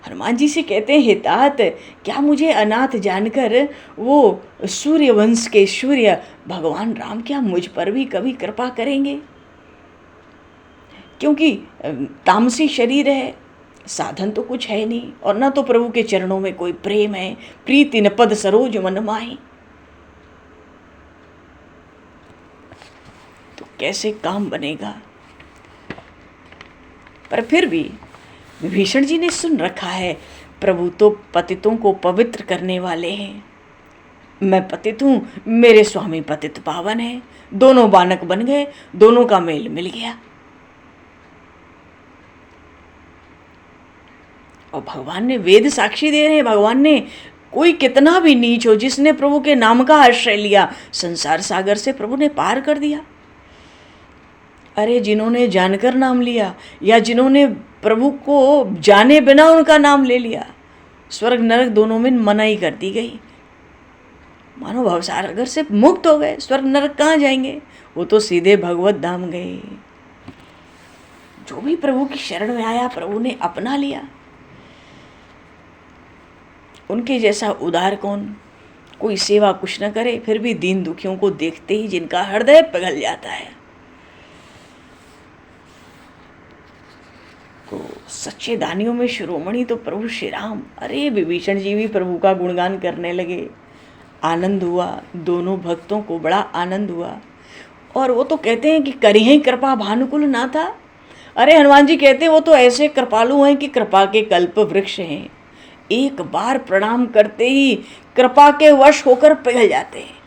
हनुमान जी से कहते हैं, हे तात, क्या मुझे अनाथ जानकर वो सूर्य वंश के सूर्य भगवान राम क्या मुझ पर भी कभी कृपा करेंगे? क्योंकि तामसी शरीर है, साधन तो कुछ है नहीं, और ना तो प्रभु के चरणों में कोई प्रेम है। प्रीति न पद सरोज मन माही, तो कैसे काम बनेगा? पर फिर भी विभीषण जी ने सुन रखा है, प्रभु तो पतितों को पवित्र करने वाले हैं। मैं पतित हूँ, मेरे स्वामी पतित पावन है। दोनों बानक बन गए, दोनों का मेल मिल गया। और भगवान ने वेद साक्षी दे रहे हैं, भगवान ने कोई कितना भी नीच हो, जिसने प्रभु के नाम का आश्रय लिया, संसार सागर से प्रभु ने पार कर दिया। अरे जिन्होंने जानकर नाम लिया या जिन्होंने प्रभु को जाने बिना उनका नाम ले लिया, स्वर्ग नरक दोनों में मनाही कर दी गई। मानो भवसागर से मुक्त हो गए, स्वर्ग नरक कहाँ जाएंगे? वो तो सीधे भगवत धाम गए। जो भी प्रभु की शरण में आया प्रभु ने अपना लिया। उनके जैसा उदार कौन? कोई सेवा कुछ न करे फिर भी दीन दुखियों को देखते ही जिनका हृदय पिघल जाता है। तो सच्चे दानियों में शिरोमणि तो प्रभु श्री राम। अरे विभीषण जी भी प्रभु का गुणगान करने लगे। आनंद हुआ, दोनों भक्तों को बड़ा आनंद हुआ। और वो तो कहते हैं कि करी हैं कृपा भानुकुल नाथा। अरे हनुमान जी कहते हैं वो तो ऐसे कृपालु हैं कि कृपा के कल्प वृक्ष हैं। एक बार प्रणाम करते ही कृपा के वश होकर पिघल जाते हैं।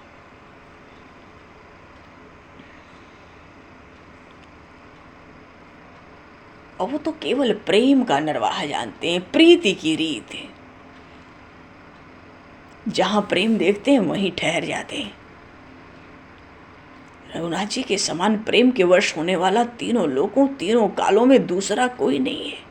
और वो तो केवल प्रेम का निर्वाह जानते हैं, प्रीति की रीत है। जहां प्रेम देखते हैं वहीं ठहर जाते हैं। रघुनाथ जी के समान प्रेम के वश होने वाला तीनों लोकों, तीनों कालों में दूसरा कोई नहीं है।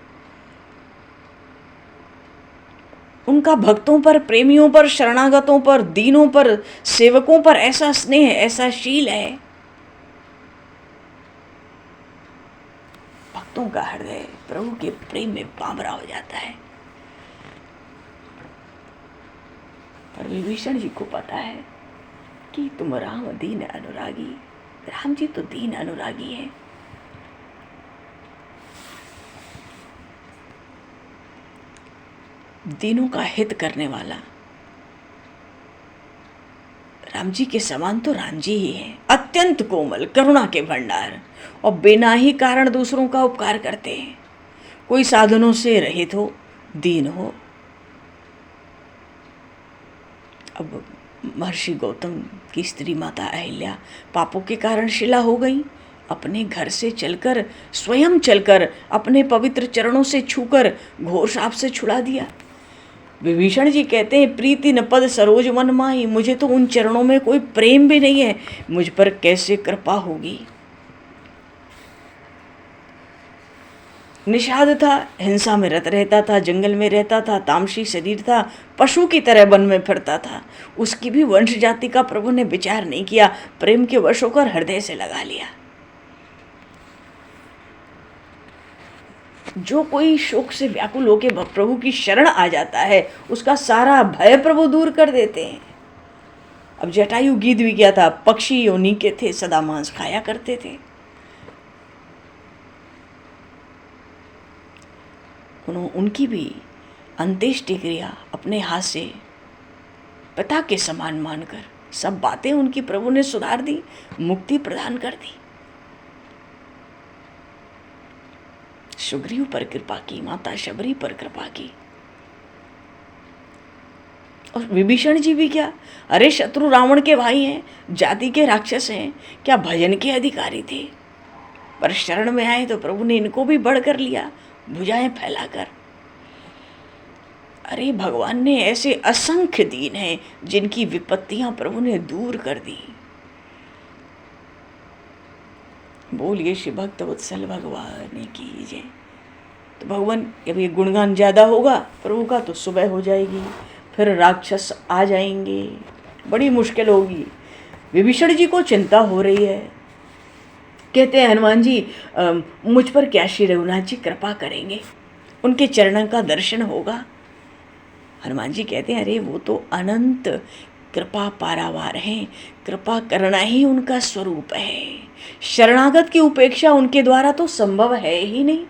उनका भक्तों पर, प्रेमियों पर, शरणागतों पर, दीनों पर, सेवकों पर ऐसा स्नेह, ऐसा शील है। भक्तों का हृदय प्रभु के प्रेम में बांबरा हो जाता है। पर विभीषण जी को पता है कि तुम राम दीन अनुरागी, राम जी तो दीन अनुरागी है। दीनों का हित करने वाला राम जी के समान तो राम जी ही है। अत्यंत कोमल, करुणा के भंडार, और बिना ही कारण दूसरों का उपकार करते हैं। कोई साधनों से रहित हो, दीन हो। अब महर्षि गौतम की स्त्री माता अहिल्या पापों के कारण शिला हो गई। अपने घर से चलकर, स्वयं चलकर, अपने पवित्र चरणों से छूकर घोर शाप से छुड़ा दिया। विभीषण जी कहते हैं, प्रीति न पद सरोज मन माही, मुझे तो उन चरणों में कोई प्रेम भी नहीं है, मुझ पर कैसे कृपा होगी। निषाद था, हिंसा में रत रहता था, जंगल में रहता था, तामसी शरीर था, पशु की तरह वन में फिरता था। उसकी भी वंश जाति का प्रभु ने विचार नहीं किया, प्रेम के वश होकर हृदय से लगा लिया। जो कोई शोक से व्याकुल होकर प्रभु की शरण आ जाता है, उसका सारा भय प्रभु दूर कर देते हैं। अब जटायु गीत भी क्या था, पक्षी योनि के थे, सदा मांस खाया करते थे। उनकी भी अंत्येष्टि क्रिया अपने हाथ से पिता के समान मानकर सब बातें उनकी प्रभु ने सुधार दी, मुक्ति प्रदान कर दी। सुग्रीव पर कृपा की, माता शबरी पर कृपा की। और विभीषण जी भी क्या, अरे शत्रु रावण के भाई हैं, जाति के राक्षस हैं, क्या भजन के अधिकारी थे। पर शरण में आए तो प्रभु ने इनको भी बढ़कर लिया, भुजाएं फैलाकर। अरे भगवान ने ऐसे असंख्य दीन हैं जिनकी विपत्तियां प्रभु ने दूर कर दी। बोलिए श्री भक्त वत्सल भगवान की जय। तो भगवान, जब ये गुणगान ज़्यादा होगा प्रभु का तो सुबह हो जाएगी, फिर राक्षस आ जाएंगे, बड़ी मुश्किल होगी। विभीषण जी को चिंता हो रही है। कहते हैं, हनुमान जी मुझ पर क्या श्री रघुनाथ जी कृपा करेंगे, उनके चरणों का दर्शन होगा। हनुमान जी कहते हैं, अरे वो तो अनंत कृपा पारावार हैं, कृपा करना ही उनका स्वरूप है। शरणागत की उपेक्षा उनके द्वारा तो संभव है ही नहीं।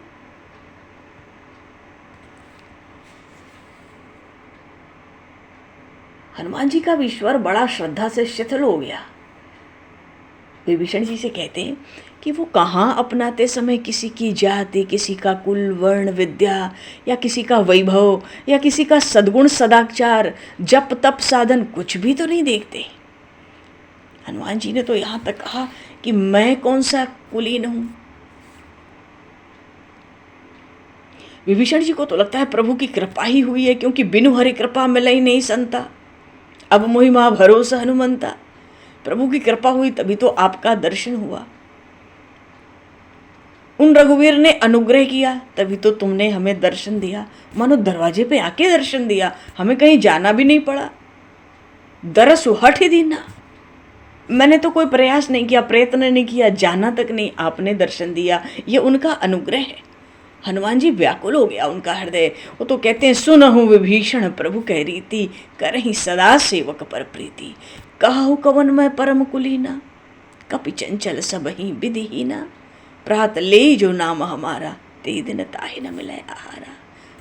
हनुमान जी का विश्वर बड़ा श्रद्धा से शिथिल हो गया। विभीषण जी से कहते हैं कि वो कहाँ अपनाते समय किसी की जाति, किसी का कुल, वर्ण, विद्या, या किसी का वैभव, या किसी का सद्गुण, सदाचार, जप तप साधन कुछ भी तो नहीं देखते। हनुमान जी ने तो यहाँ तक कहा कि मैं कौन सा कुलीन हूँ। विभीषण जी को तो लगता है प्रभु की कृपा ही हुई है, क्योंकि बिनु हरि कृपा मिला ही नहीं संता, अब मोहि माँ भरोसा हनुमंता। प्रभु की कृपा हुई तभी तो आपका दर्शन हुआ। उन रघुवीर ने अनुग्रह किया तभी तो तुमने हमें दर्शन दिया। मानो दरवाजे पे आके दर्शन दिया, हमें कहीं जाना भी नहीं पड़ा। दरस हट ही दीना, मैंने तो कोई प्रयास नहीं किया, प्रयत्न नहीं किया, जाना तक नहीं, आपने दर्शन दिया, ये उनका अनुग्रह है। हनुमान जी व्याकुल हो गया उनका हृदय। वो तो कहते हैं, सुनहु विभीषण प्रभु कह रीति, करहि सदा सेवक पर प्रीति। कहु कवन मैं परम कुलीना, कपि चंचल सबहि विधिहीना। प्रात ले जो नाम हमारा, ते दिन ताहि न मिले आहारा।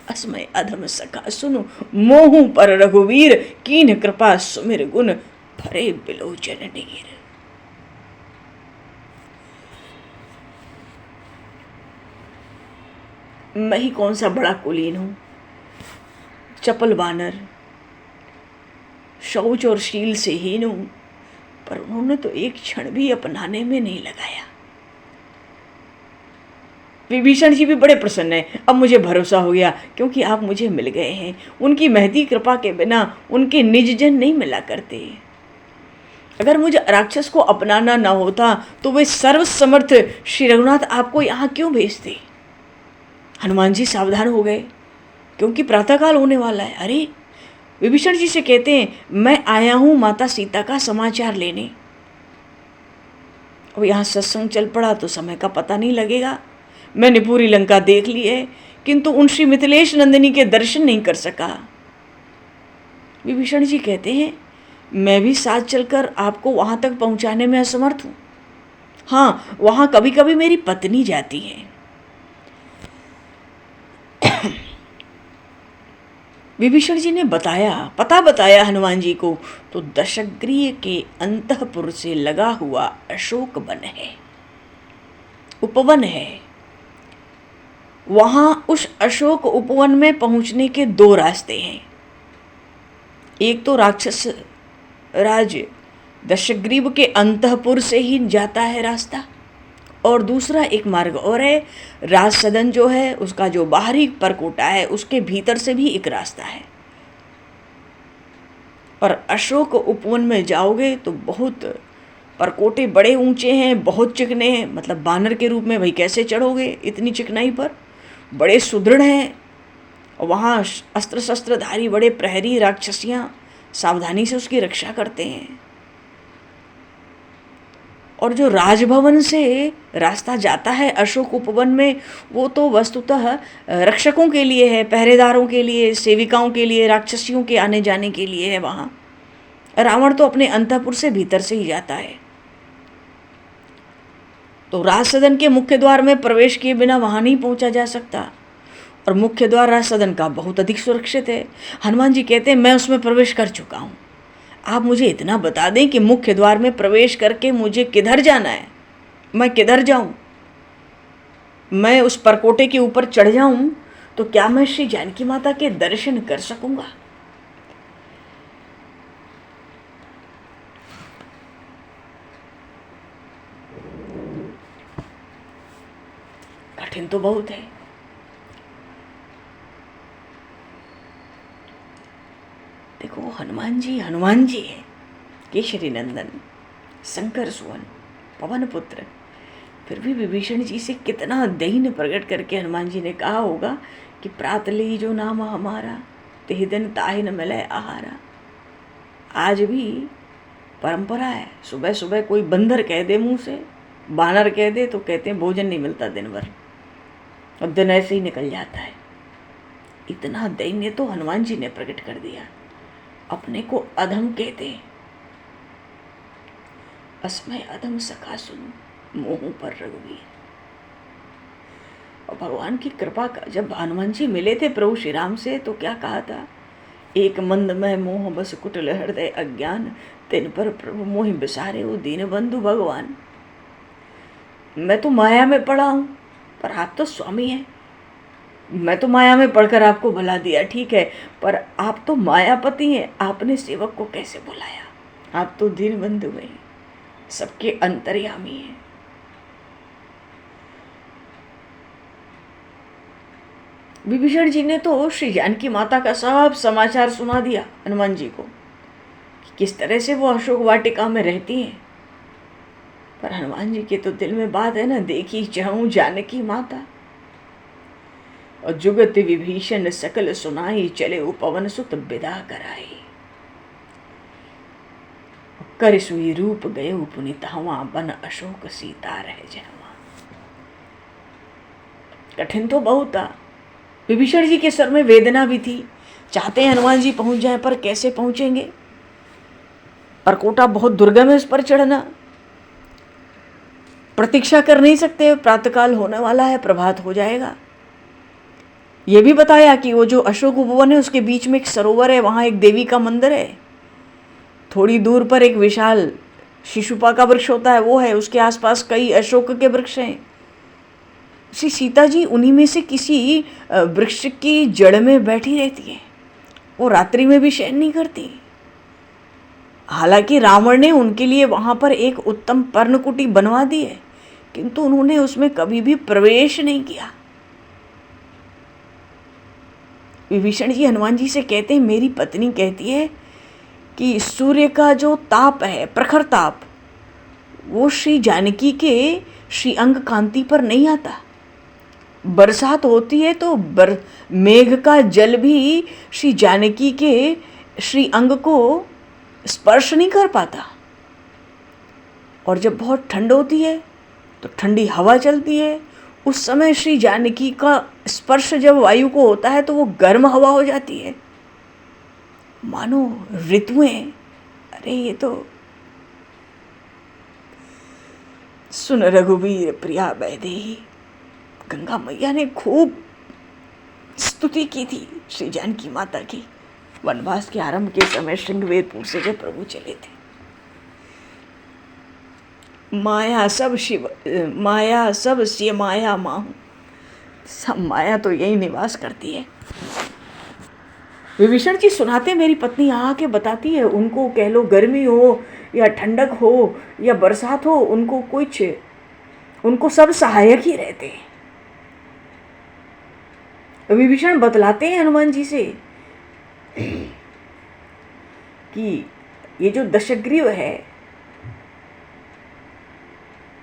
अस्मय अधम सखा सुनु, मोहु पर रघुवीर। कीन कृपा सुमिर गुण, भरे बिलोचन नीर। मैं ही कौन सा बड़ा कुलीन हूँ, चपल बानर, शौच और शील से हीन हूँ, पर उन्होंने तो एक क्षण भी अपनाने में नहीं लगाया। विभीषण जी भी बड़े प्रसन्न हैं। अब मुझे भरोसा हो गया क्योंकि आप मुझे मिल गए हैं। उनकी महती कृपा के बिना उनके निज जन नहीं मिला करते। अगर मुझे राक्षस को अपनाना ना होता तो वे सर्वसमर्थ श्री रघुनाथ आपको यहाँ क्यों भेजते। हनुमान जी सावधान हो गए क्योंकि प्रातःकाल होने वाला है। अरे, विभीषण जी से कहते हैं मैं आया हूँ माता सीता का समाचार लेने। अब यहाँ सत्संग चल पड़ा तो समय का पता नहीं लगेगा। मैंने पूरी लंका देख ली है किंतु उन श्री मिथिलेश नंदिनी के दर्शन नहीं कर सका। विभीषण जी कहते हैं मैं भी साथ चलकर आपको वहां तक पहुंचाने में असमर्थ हूं। हाँ, वहां कभी कभी मेरी पत्नी जाती है। विभीषण जी ने पता बताया हनुमान जी को तो दशग्रीव के अंतःपुर से लगा हुआ अशोक वन है, उपवन है। वहां उस अशोक उपवन में पहुंचने के दो रास्ते हैं। एक तो राक्षस राज दशग्रीव के अंतःपुर से ही जाता है रास्ता, और दूसरा एक मार्ग और है। राज सदन जो है उसका जो बाहरी परकोटा है उसके भीतर से भी एक रास्ता है। और अशोक उपवन में जाओगे तो बहुत परकोटे बड़े ऊंचे हैं, बहुत चिकने हैं। मतलब बानर के रूप में भाई कैसे चढ़ोगे इतनी चिकनाई पर। बड़े सुदृढ़ हैं। वहाँ अस्त्र शस्त्रधारी बड़े प्रहरी राक्षसियाँ सावधानी से उसकी रक्षा करते हैं। और जो राजभवन से रास्ता जाता है अशोक उपवन में वो तो वस्तुतः रक्षकों के लिए है, पहरेदारों के लिए, सेविकाओं के लिए, राक्षसियों के आने जाने के लिए है। वहाँ रावण तो अपने अंतःपुर से भीतर से ही जाता है। तो राज सदन के मुख्य द्वार में प्रवेश किए बिना वहाँ नहीं पहुँचा जा सकता, और मुख्य द्वार राज सदन का बहुत अधिक सुरक्षित है। हनुमान जी कहते हैं मैं उसमें प्रवेश कर चुका हूँ। आप मुझे इतना बता दें कि मुख्य द्वार में प्रवेश करके मुझे किधर जाना है, मैं किधर जाऊं, मैं उस परकोटे के ऊपर चढ़ जाऊं तो क्या मैं श्री जानकी माता के दर्शन कर सकूंगा। कठिन तो बहुत है। देखो हनुमान जी है, केशरी नंदन, शंकर सुवन, पवन पुत्र। फिर भी विभीषण जी से कितना दीन प्रकट करके हनुमान जी ने कहा होगा कि प्रात ली जो नाम हमारा, तेह दिन ताहि न मिले आहारा। आज भी परंपरा है, सुबह सुबह कोई बंदर कह दे मुंह से, बानर कह दे तो कहते हैं भोजन नहीं मिलता दिन भर, और दिन ऐसे ही निकल जाता है। इतना दैन्य तो हनुमान जी ने प्रकट कर दिया। अपने को अधम कहते, अस्मय अधम सखा सुन मोह पर रघुवीर। और भगवान की कृपा का जब हनुमान जी मिले थे प्रभु श्री राम से तो क्या कहा था, एक मंद में मोह बस कुटिल हृदय अज्ञान, तिन पर प्रभु मोहि बिसारे हो दीन बंधु भगवान। मैं तो माया में पड़ा हूं पर आप तो स्वामी हैं। मैं तो माया में पढ़कर आपको भुला दिया, ठीक है, पर आप तो मायापति हैं। आपने सेवक को कैसे बुलाया। आप तो दीन बंधु हैं, सबके अंतर्यामी हैं। विभीषण जी ने तो श्री जानकी माता का सब समाचार सुना दिया हनुमान जी को कि किस तरह से वो अशोक वाटिका में रहती हैं। पर हनुमान जी के तो दिल में बात है ना, देखी चाहूं जानकी माता। और जुगत विभीषण सकल सुनाई, चले उपवन सुत विदा कराई। कर सुई रूप गये पुनित हवा, बन अशोक सीता रह जहवा। कठिन तो बहुत था। विभीषण जी के सर में वेदना भी थी। चाहते हैं हनुमान जी पहुंच जाएं, पर कैसे पहुंचेंगे। परकोटा बहुत दुर्गम है, उस पर चढ़ना। प्रतीक्षा कर नहीं सकते, प्रातःकाल होने वाला है, प्रभात हो जाएगा। ये भी बताया कि वो जो अशोक उपवन है उसके बीच में एक सरोवर है, वहाँ एक देवी का मंदिर है। थोड़ी दूर पर एक विशाल शिशुपा का वृक्ष होता है, वो है। उसके आसपास कई अशोक के वृक्ष हैं। श्री सीता जी उन्हीं में से किसी वृक्ष की जड़ में बैठी रहती है। वो रात्रि में भी शयन नहीं करती। हालांकि रावण ने उनके लिए वहाँ पर एक उत्तम पर्णकुटी बनवा दी है, किंतु उन्होंने उसमें कभी भी प्रवेश नहीं किया। विभीषण जी हनुमान जी से कहते हैं, मेरी पत्नी कहती है कि सूर्य का जो ताप है, प्रखर ताप, वो श्री जानकी के श्री अंग कांति पर नहीं आता। बरसात होती है तो मेघ का जल भी श्री जानकी के श्री अंग को स्पर्श नहीं कर पाता। और जब बहुत ठंड होती है तो ठंडी हवा चलती है, उस समय श्री जानकी का स्पर्श जब वायु को होता है तो वो गर्म हवा हो जाती है। मानो ऋतुएं, अरे ये तो सुन रघुवीर प्रिया वैदेही, गंगा मैया ने खूब स्तुति की थी श्री जानकी माता की। वनवास के आरंभ के समय श्रृंगवेरपुर से जब प्रभु चले थे, माया सब शिव, माया सब सिय माया माहू, सब माया तो यही निवास करती है। विभीषण जी सुनाते, मेरी पत्नी आके बताती है, उनको कह लो गर्मी हो या ठंडक हो या बरसात हो, उनको सब सहायक ही रहते हैं। विभीषण बतलाते हैं हनुमान जी से कि ये जो दशग्रीव है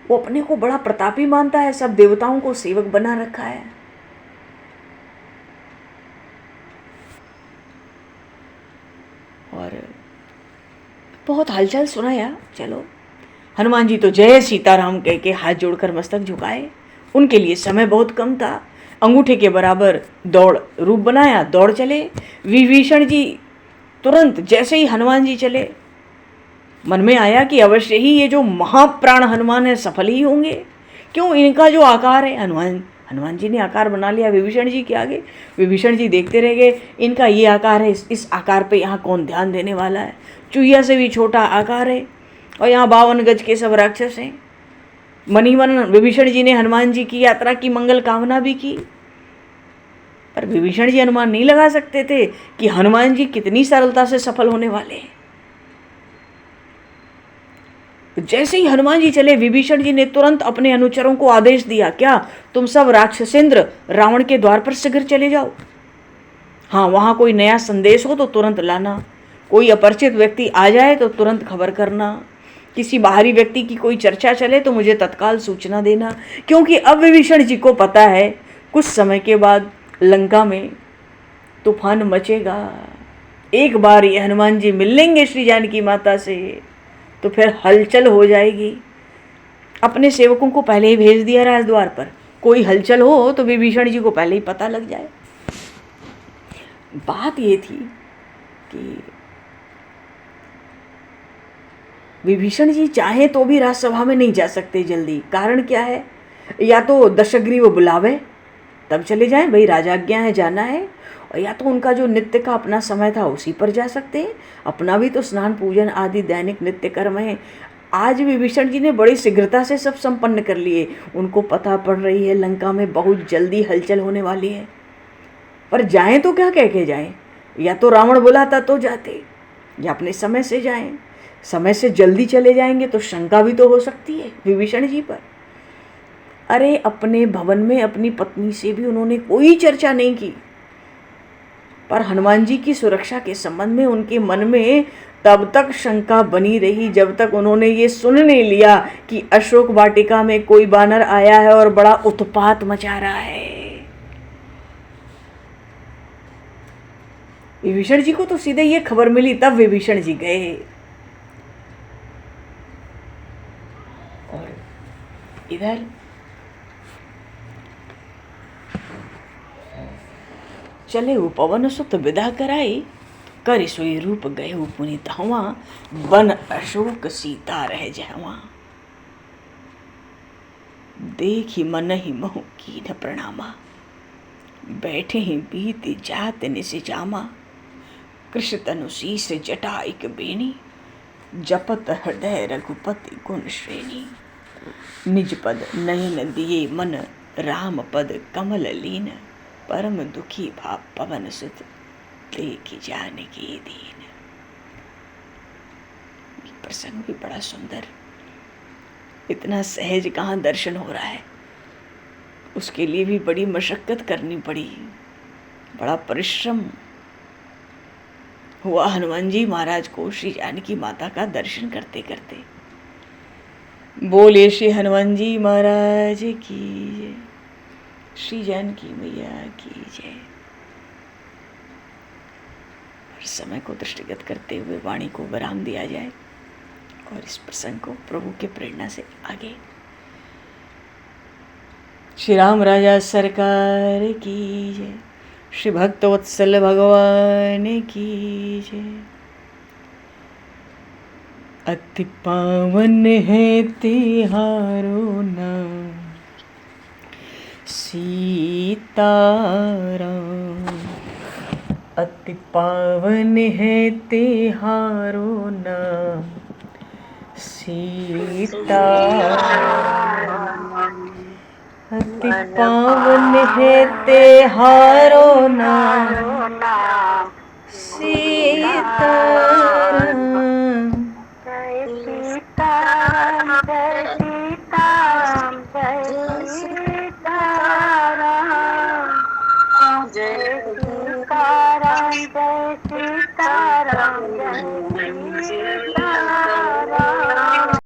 वो अपने को बड़ा प्रतापी मानता है, सब देवताओं को सेवक बना रखा है। और बहुत हालचाल सुनाया। चलो, हनुमान जी तो जय सीताराम कह के हाथ जोड़कर मस्तक झुकाए। उनके लिए समय बहुत कम था, अंगूठे के बराबर दौड़ रूप बनाया, दौड़ चले। विभीषण जी तुरंत जैसे ही हनुमान जी चले, मन में आया कि अवश्य ही ये जो महाप्राण हनुमान है सफल ही होंगे। क्यों, इनका जो आकार है, हनुमान जी ने आकार बना लिया विभीषण जी के आगे। विभीषण जी देखते रह गए, इनका ये आकार है, इस आकार पे यहाँ कौन ध्यान देने वाला है। चूहिया से भी छोटा आकार है और यहाँ 52 गज के सब राक्षस हैं। मनी मन विभीषण जी ने हनुमान जी की यात्रा की मंगल कामना भी की, पर विभीषण जी अनुमान नहीं लगा सकते थे कि हनुमान जी कितनी सरलता से सफल होने वाले हैं। जैसे ही हनुमान जी चले, विभीषण जी ने तुरंत अपने अनुचरों को आदेश दिया, क्या, तुम सब राक्षसेंद्र रावण के द्वार पर शीघ्र चले जाओ। हाँ, वहां कोई नया संदेश हो तो तुरंत लाना, कोई अपरिचित व्यक्ति आ जाए तो तुरंत खबर करना, किसी बाहरी व्यक्ति की कोई चर्चा चले तो मुझे तत्काल सूचना देना। क्योंकि अब विभीषण जी को पता है कुछ समय के बाद लंका में तूफान मचेगा। एक बार ये हनुमान जी मिल लेंगे श्री जानकी माता से तो फिर हलचल हो जाएगी। अपने सेवकों को पहले ही भेज दिया राजद्वार पर, कोई हलचल हो तो विभीषण जी को पहले ही पता लग जाए। बात ये थी कि विभीषण जी चाहे तो भी राजसभा में नहीं जा सकते जल्दी। कारण क्या है, या तो दशग्रीव बुलावे तब चले जाएं, भाई राजाज्ञा है जाना है, और या तो उनका जो नित्य का अपना समय था उसी पर जा सकते हैं। अपना भी तो स्नान पूजन आदि दैनिक नित्य कर्म है। आज विभीषण जी ने बड़ी शीघ्रता से सब संपन्न कर लिए। उनको पता पड़ रही है लंका में बहुत जल्दी हलचल होने वाली है, पर जाएं तो क्या कह के जाएं। या तो रावण बुलाता तो जाते, या अपने समय से जाएं। समय से जल्दी चले जाएंगे तो शंका भी तो हो सकती है विभीषण जी पर। अरे अपने भवन में अपनी पत्नी से भी उन्होंने कोई चर्चा नहीं की, पर हनुमान जी की सुरक्षा के संबंध में उनके मन में तब तक शंका बनी रही जब तक उन्होंने ये सुन नहीं लिया कि अशोक वाटिका में कोई बानर आया है और बड़ा उत्पात मचा रहा है। विभीषण जी को तो सीधे ये खबर मिली, तब विभीषण जी गए। और इधर चले वो पवन सुत विदा कराई, कर सोई रूप गए पुनीत हवा, बन अशोक सीता रह जावा। देखी मन ही महु कीन प्रणामा, बैठे ही बीती जात निसिजामा। कृष्ण तनु शीस जटा एक बेणी, जपत हृदय रघुपति गुण श्रेणी। निज पद नयन दिए मन, राम पद कमल लीन। परम दुखी भाव पवन सुत, देखी जानकी दीन। प्रसंग भी बड़ा सुंदर। इतना सहज कहाँ दर्शन हो रहा है, उसके लिए भी बड़ी मशक्कत करनी पड़ी, बड़ा परिश्रम हुआ हनुमान जी महाराज को श्री जानकी माता का दर्शन करते करते। बोले श्री हनुमान जी महाराज की जय, श्री जानकी मैया की जय। और समय को दृष्टिगत करते हुए वाणी को विराम दिया जाए और इस प्रसंग को प्रभु के प्रेरणा से आगे। श्री राम राजा सरकार की जय, श्री भक्तवत्सल भगवान की जय। अति पावन है तिहारो नाम सीताराम, अति पावन है तिहारो नाम सीताराम, अति पावन है तिहारो नाम सीताराम। जय सीताराम जय सीताराम जय सीताराम जय सीताराम जय सीताराम जय सीताराम।